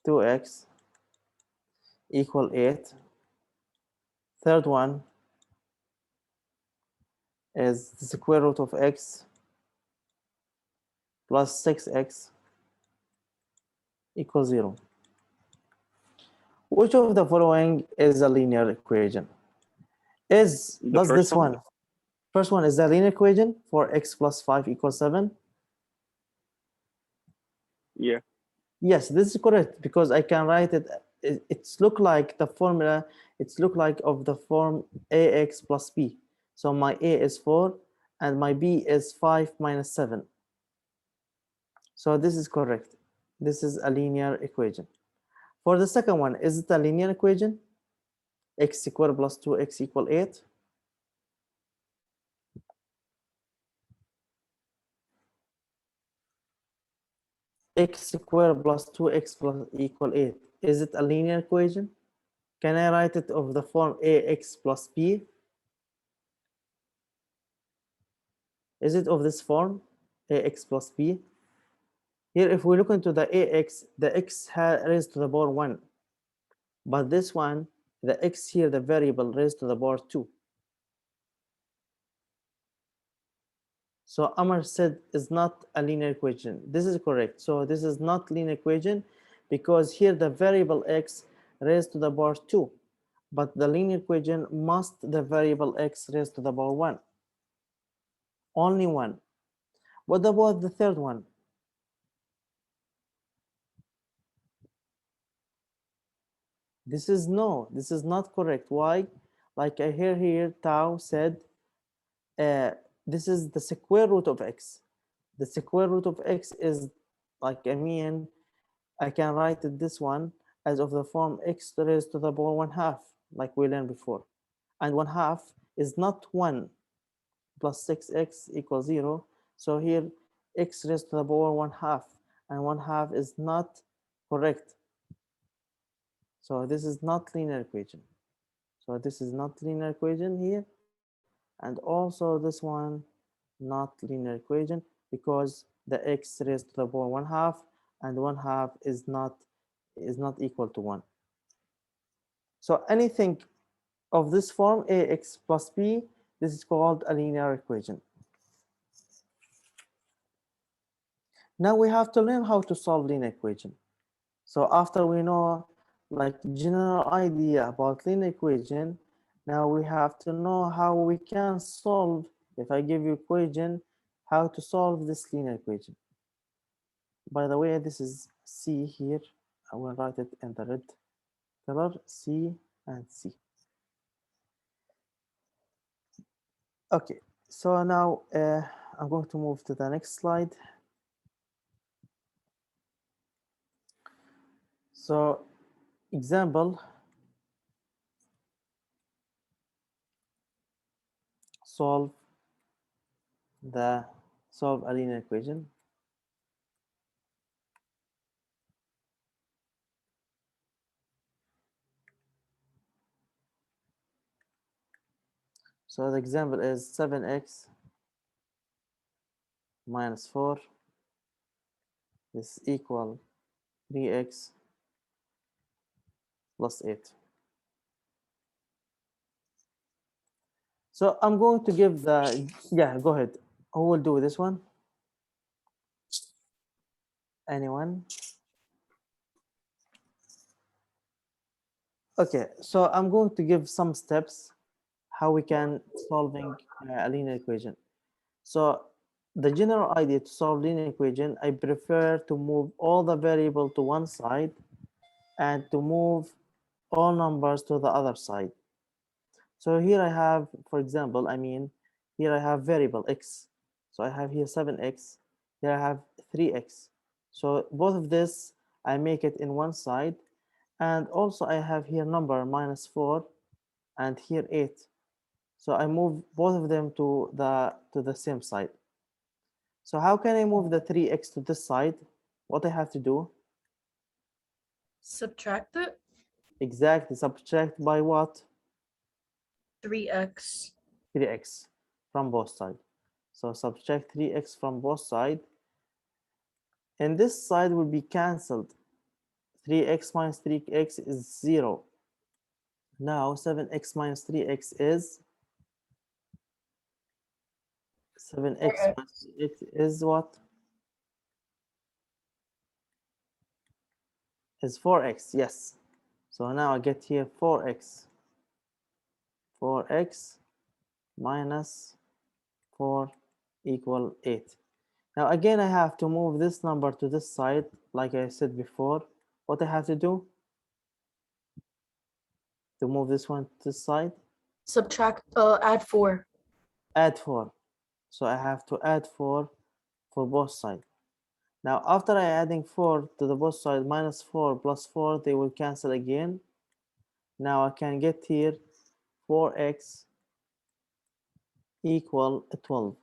S1: 2x equal 8. Third one is the square root of x plus 6x equals 0. Which of the following is a linear equation? Does this one? First one is the linear equation for x plus 5 equals 7.
S5: Yeah.
S1: Yes, this is correct, because I can write it. It's look like the formula. It's look like of the form ax plus b. So my a is 4 and my b is 5 minus 7. So this is correct. This is a linear equation. For the second one, is it a linear equation? X squared plus 2x equal 8. X squared plus 2x plus equal 8. Is it a linear equation? Can I write it of the form ax plus b? Is it of this form, ax plus b? Here, if we look into the ax, the x raised to the power 1. But this one, the x here, the variable raised to the power 2. So Amar said is not a linear equation. This is correct. So this is not linear equation because here the variable x raised to the power 2. but the linear equation must the variable x raised to the power 1. Only one. What about the third one? This is not correct. Why? Like I hear here, Tao said, this is the square root of x. The square root of x is like, I can write it this one as of the form x raised to the power 1/2, like we learned before. And 1/2 is not 1 plus 6x equals 0. So here x raised to the power 1/2, and 1/2 is not correct. So this is not linear equation. So this is not linear equation here. And also this one, not linear equation, because the x raised to the power 1/2 and 1/2 is not equal to 1. So anything of this form, ax plus b, this is called a linear equation. Now we have to learn how to solve linear equation. So after we know like general idea about linear equation, now we have to know how we can solve, if I give you equation, how to solve this linear equation. By the way, this is C here. I will write it in the red color, C and C. Okay, so now I'm going to move to the next slide. So example, solve a linear equation. So the example is 7x minus 4 is equal 3x plus 8. So I'm going to give the, yeah, go ahead. Who will do this one? Anyone? Okay, so I'm going to give some steps how we can solving a linear equation. So the general idea to solve linear equation, I prefer to move all the variable to one side and to move all numbers to the other side. So here I have, for example, here I have variable x. So I have here 7x, here I have 3x. So both of this, I make it in one side. And also I have here number minus 4 and here 8. So I move both of them to the same side. So how can I move the 3x to this side? What I have to do?
S6: Subtract it.
S1: Exactly, subtract by what?
S6: 3x.
S1: 3x from both sides. So subtract 3x from both sides. And this side will be cancelled. 3x minus 3x is 0. Now 7x minus 3x is 7x minus 3x is what? Is 4x, yes. So now I get here 4x. 4x minus 4 equal 8. Now again, I have to move this number to this side, like I said before. What I have to do to move this one to this side?
S6: Subtract, add 4.
S1: Add 4. So I have to add 4 for both sides. Now after I adding 4 to the both sides, minus 4 plus 4, they will cancel again. Now I can get here 4x equal 12.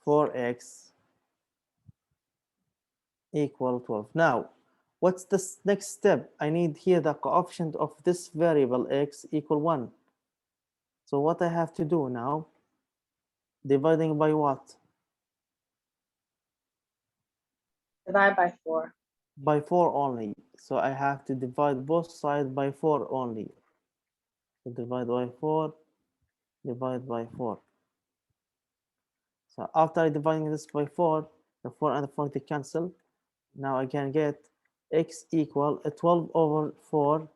S1: 4x equal 12. Now, what's the next step? I need here the coefficient of this variable x equal 1. So what I have to do now? Dividing by what?
S4: Divide by 4.
S1: By 4 only. So I have to divide both sides by 4 only. So divide by 4, divide by 4. So after dividing this by 4, the 4 and the 4 they cancel. Now I can get x equal 12 over 4,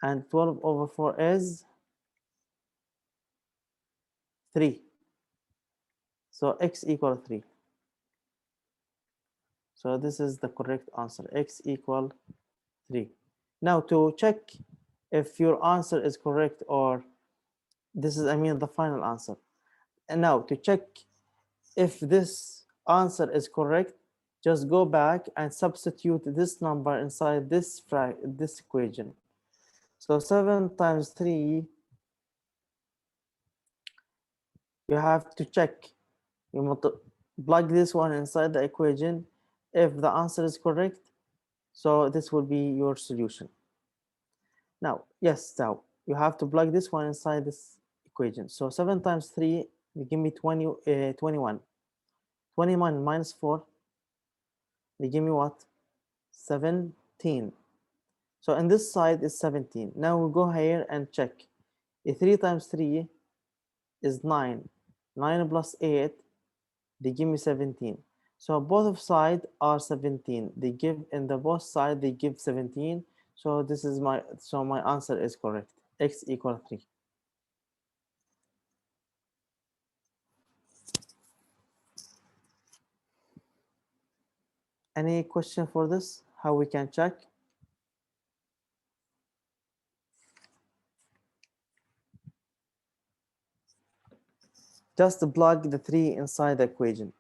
S1: and 12 over 4 is 3. So x equal 3. So this is the correct answer, x equal 3. Now to check if your answer is correct, or this is, I mean, the final answer. And now to check if this answer is correct, just go back and substitute this number inside this equation. So 7 times 3, you have to check. You plug this one inside the equation. If the answer is correct, so this will be your solution. Now, yes, now you have to plug this one inside this equation. So 7 times 3, they give me 21. 21 minus 4, they give me what? 17. So in this side is 17. Now we'll go here and check. 3 times 3 is 9. 9 plus 8, they give me 17. So both of sides are 17. They give, in the both side they give 17. So this is my answer is correct. X equal 3. Any question for this? How we can check? Just plug the 3 inside the equation.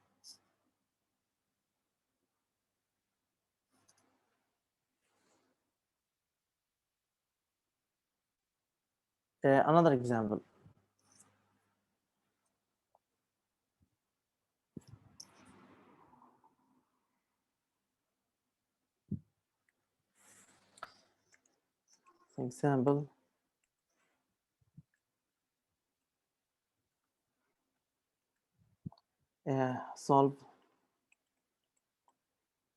S1: Another example. Example. Solve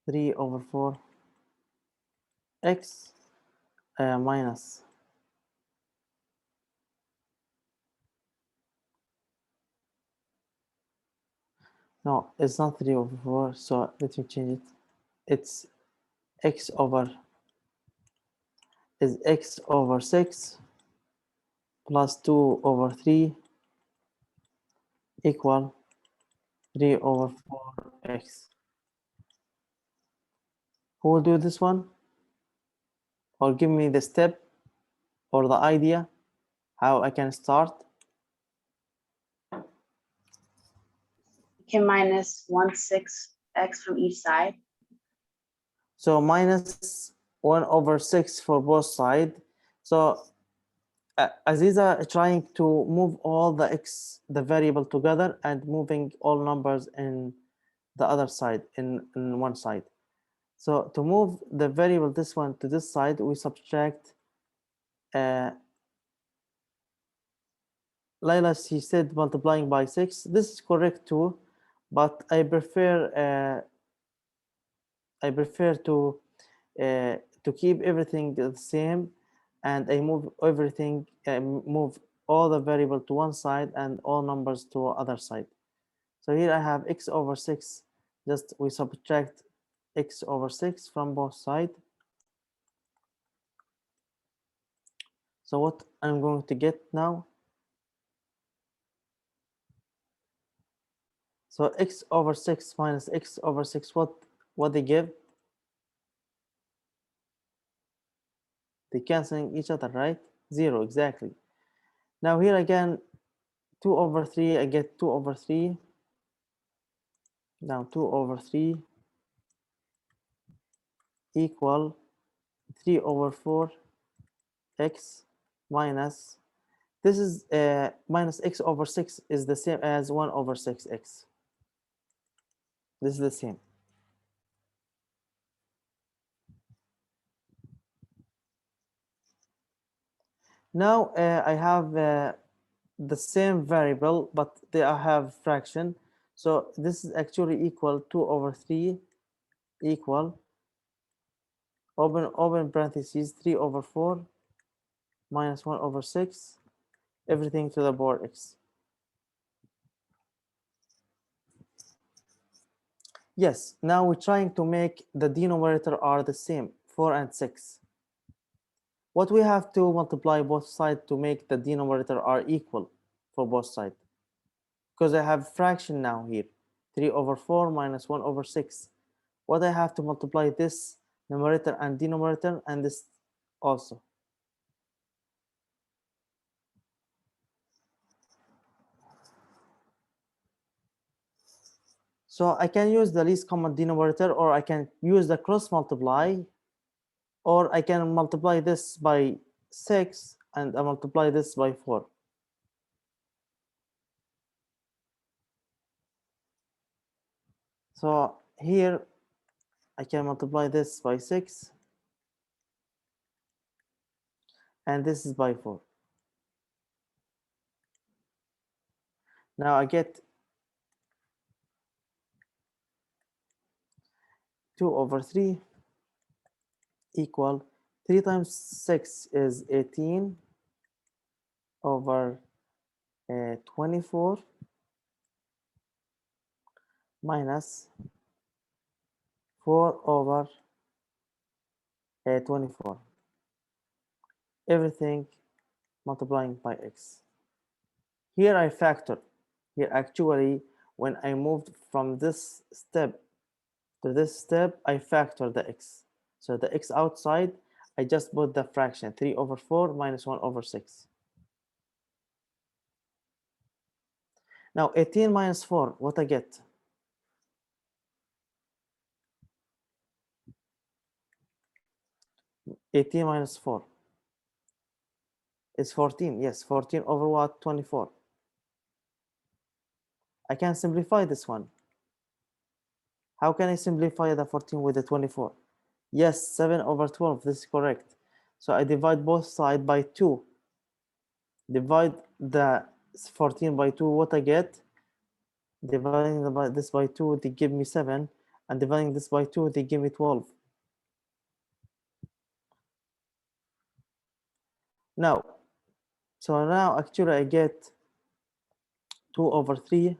S1: 3 over 4 x minus. No, it's not 3 over 4, so let me change it. It's x over 6 plus 2 over 3 equal 3 over 4x. Who will do this one? Or give me the step or the idea how I can start?
S4: You can minus 1/6x from each side.
S1: So minus 1 over 6 for both sides. So Aziza trying to move all the variable together and moving all numbers in the other side, in one side. So to move the variable, this one to this side, we subtract. Laila, she said multiplying by 6. This is correct too, but I prefer to keep everything the same, and I move everything, move all the variable to one side and all numbers to other side. So here I have x over 6. Just we subtract x over 6 from both sides. So what I'm going to get now? So x over 6 minus x over 6, what they give? They canceling each other, right? 0, exactly. Now here again, 2 over 3, I get 2 over 3. Now 2 over 3 equal 3 over 4 x minus, this is minus x over 6 is the same as 1 over 6x. This is the same. Now I have the same variable, but they have fraction. So this is actually equal 2 over 3 equal, open parentheses, 3 over 4 minus 1 over 6, everything to the power x. Yes, now we're trying to make the denominator are the same, 4 and 6. What we have to multiply both sides to make the denominator are equal for both sides. Because I have fraction now here, 3 over 4 minus 1 over 6. What I have to multiply this numerator and denominator and this also. So I can use the least common denominator, or I can use the cross multiply, or I can multiply this by 6 and I multiply this by 4. So here I can multiply this by 6 and this is by 4. Now I get 2 over 3 equal 3 times 6 is 18 over 24 minus 4 over 24. Everything multiplying by x. Here I factor. Here actually, when I moved from this step to this step, I factor the x. So the x outside, I just put the fraction 3 over 4 minus 1 over 6. Now 18 minus 4, what I get? Eighteen minus 4 is 14. Yes, 14 over what? 24. I can simplify this one. How can I simplify the 14 with the 24? Yes, 7 over 12. This is correct. So I divide both sides by 2. Divide the 14 by 2. What I get? Dividing this by 2, they give me 7. And dividing this by 2, they give me 12. Now, so now actually I get 2 over 3.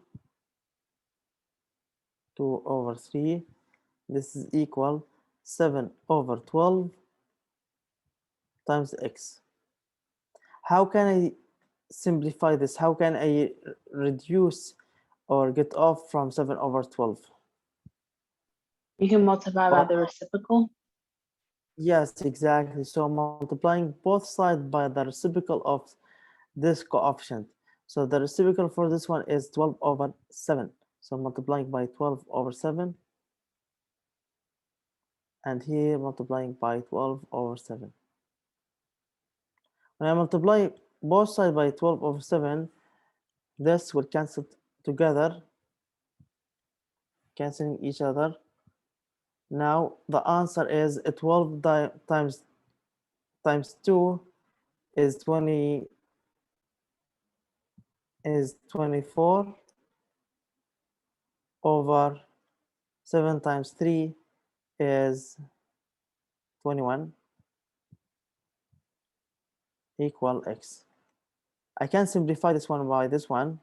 S1: 2 over 3. This is equal 7 over 12 times x. How can I simplify this? How can I reduce or get off from 7 over 12?
S4: You can multiply by the reciprocal.
S1: Yes, exactly. So multiplying both sides by the reciprocal of this coefficient. So the reciprocal for this one is 12 over 7. So multiplying by 12 over 7. And here multiplying by 12 over 7. When I multiply both sides by 12 over 7, this will cancel together, canceling each other. Now the answer is 12 times 2 is 24 over 7 times 3 is 21 equal x. I can simplify this one by this one.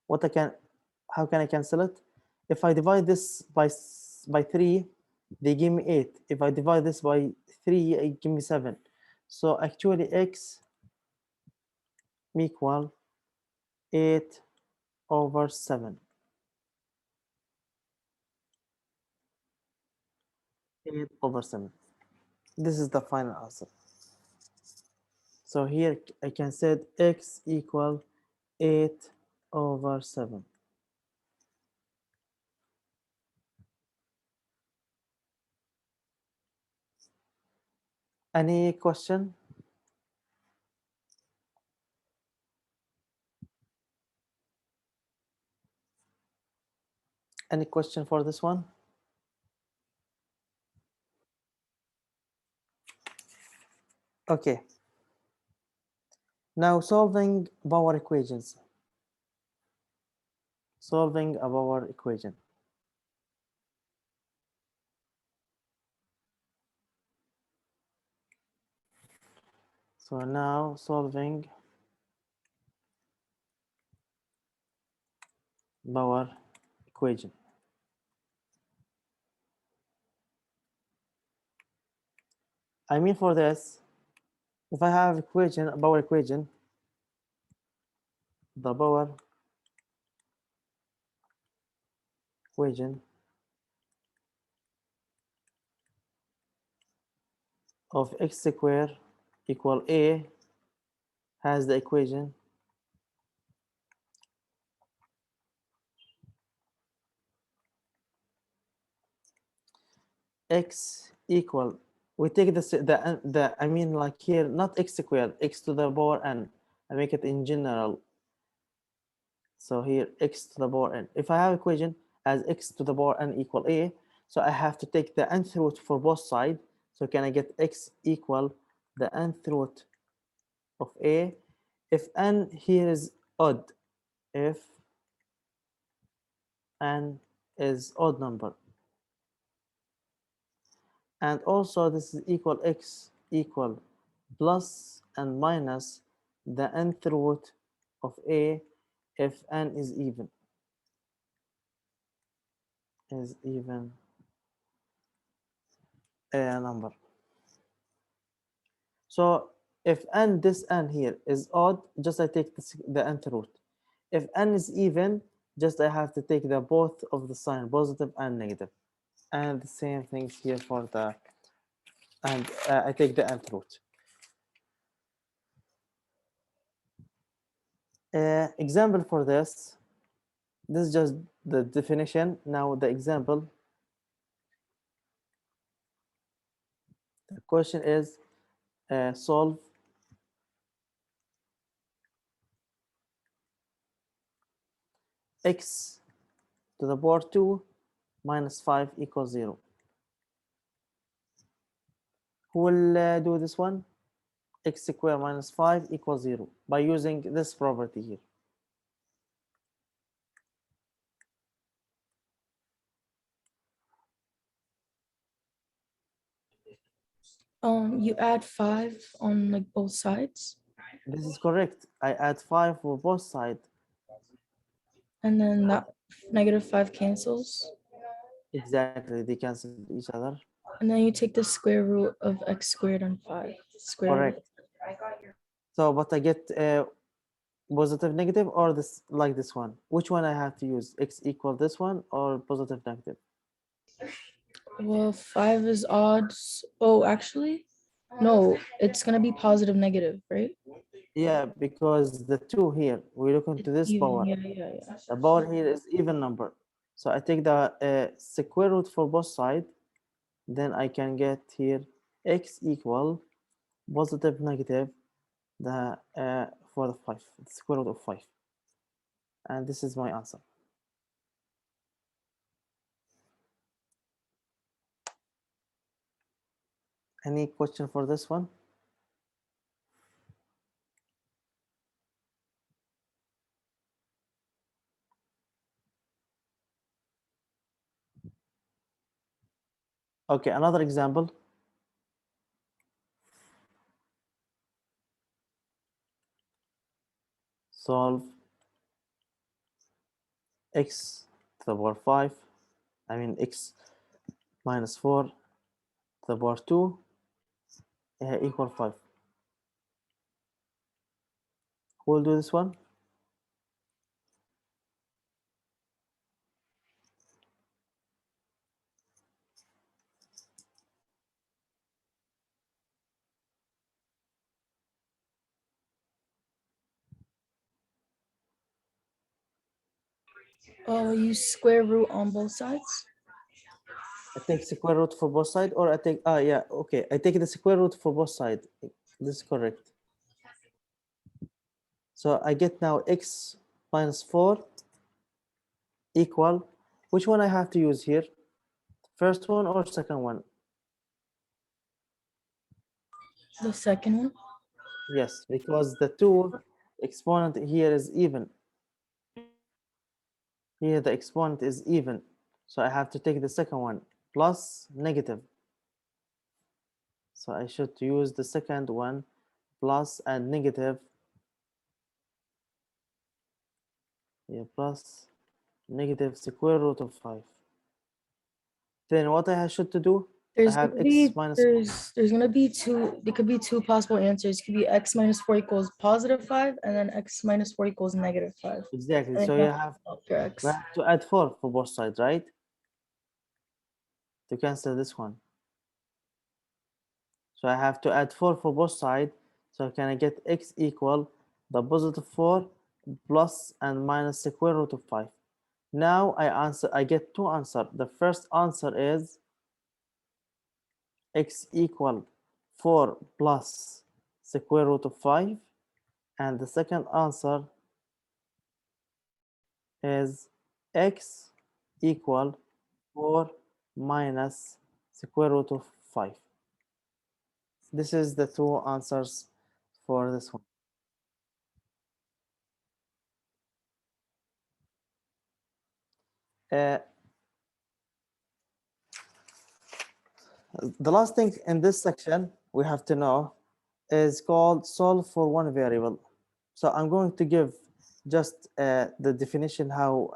S1: How can I cancel it? If I divide this by 3, they give me 8. If I divide this by 3, it give me 7. So actually x equal 8 over 7. 8 over 7. This is the final answer. So here I can say x equal 8 over 7. Any question? Any question for this one? Okay. Now solving power equations. Solving a power equation. So now solving power equation. I mean for this, if I have equation, a power equation, the power equation of x squared equal a has the equation x equal, we take the I mean like here, not x squared, x to the power n. I make it in general. So here x to the power n. If I have equation as x to the power n equal a, so I have to take the nth root for both sides. So can I get x equal the nth root of a if n here is odd, if n is odd number, and also this is equal x equal plus and minus the nth root of a if n is even a number. So if n, this n here is odd, just I take the nth root. If n is even, just I have to take the both of the sign, positive and negative. And the same thing here for the, and I take the nth root. Example for this is just the definition. Now the example. The question is solve x to the power 2 minus 5 equals 0. Who will do this one? X squared minus 5 equals 0 by using this property here.
S6: You add 5 on like both sides,
S1: This is correct. I add 5 for both sides.
S6: and then that -5 cancels,
S1: Exactly, they cancel each other.
S6: and then you take the square root of x squared on 5. Square root.
S1: Correct. So, but I get positive, negative, or this like this one. Which one I have to use? X equal this one or positive, negative?
S6: Well, 5 is odd. Oh, actually, no, it's gonna be positive, negative, right?
S1: Yeah, because the 2 here, we look into this
S6: Even,
S1: power.
S6: yeah.
S1: The power here is even number. So I take the square root for both sides. Then I can get here x equal positive, negative, the for the 5, the square root of 5. And this is my answer. Any question for this one? Okay, another example. Solve x to the power 5, I mean x minus 4 to the power 2 equal 5. Who will do this one?
S6: Oh, you square root on both sides.
S1: I take square root for both sides, or I take, yeah, okay. I take the square root for both sides. This is correct. So I get now x minus 4 equal, which one I have to use here? First one or second one?
S6: The second one.
S1: Yes, because the 2 exponent here is even. Here the exponent is even. So I have to take the second one, plus negative. So I should use the second one, plus and negative. Yeah, plus negative square root of 5. Then what I should to do?
S6: There's
S1: have
S6: gonna be
S1: x minus
S6: there's gonna be two. There could be two possible answers. It could be x minus 4 equals +5, and then x minus 4 equals -5.
S1: exactly.
S6: And then
S1: So
S6: you
S1: you
S6: have
S1: have
S6: to solve for x.
S1: we have to add 4 for both sides, right? To cancel this one. So I have to add 4 for both sides. So can I get x equal the positive 4 plus and minus square root of 5. Now I get two answers. The first answer is x equal 4 plus square root of 5. And the second answer is x equal 4 minus square root of 5. This is the two answers for this one. The last thing in this section we have to know is called solve for one variable. So I'm going to give just the definition how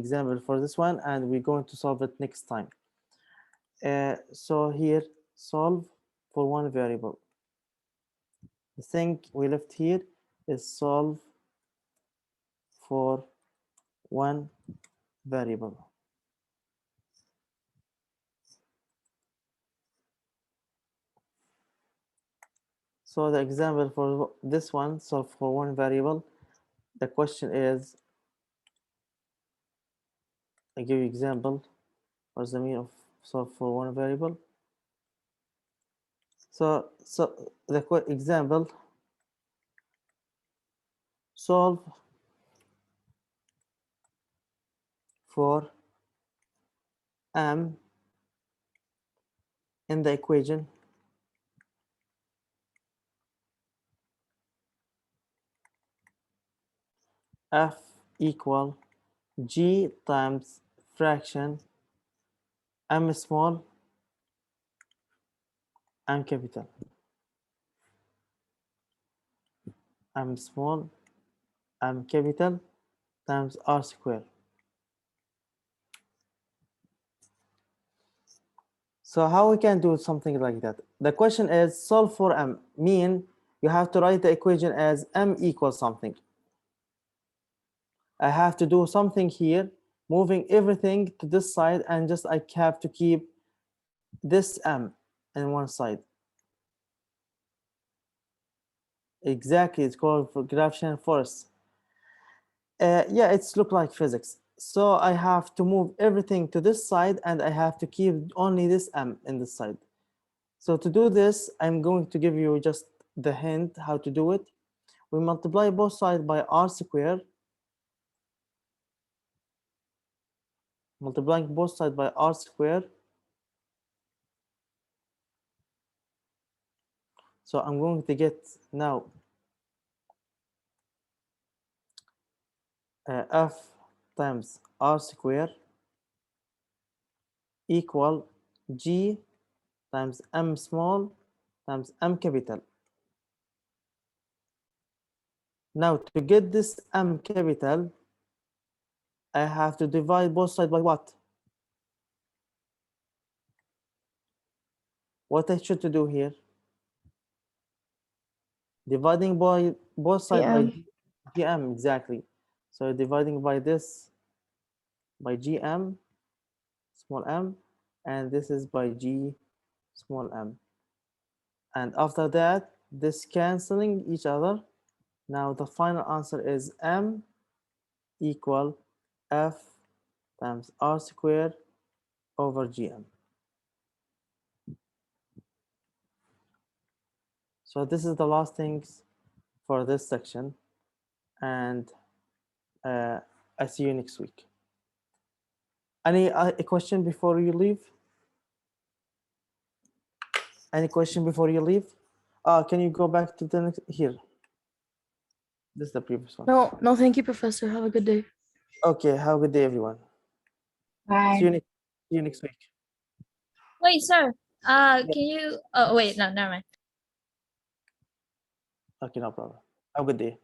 S1: example for this one, and we're going to solve it next time. So here, solve for one variable. The thing we left here is solve for one variable. So the example for this one, solve for one variable, the question is, I give you example, what's the meaning of solve for one variable? So the example, solve for m in the equation f equal g times fraction m small m capital, m small m capital times r square. So how we can do something like that? The question is solve for m, mean you have to write the equation as m equals something. I have to do something here, moving everything to this side, and just I have to keep this m in one side. Exactly, it's called for Graftian force. Yeah, it's look like physics. So I have to move everything to this side, and I have to keep only this m in this side. So to do this, I'm going to give you just the hint how to do it. We multiply both sides by r square. Multiplying both sides by r square. So I'm going to get now f times r square equal g times m small times m capital. Now to get this m capital, I have to divide both sides by what? What I should to do here? Dividing by both sides by gm, exactly. So dividing by this by gm small m, and this is by g small m. And after that, this canceling each other. Now the final answer is m equal f times r square over gm. So this is the last things for this section, and I see you next week. Any a question before you leave? Any question before you leave? Can you go back to the next here? This is the previous one.
S6: No, thank you, Professor. Have a good day.
S1: Okay, have a good day, everyone.
S4: Bye.
S1: See you next week.
S2: Wait, sir. Can you? Oh, wait, no, never mind.
S1: Okay, no problem. Have a good day.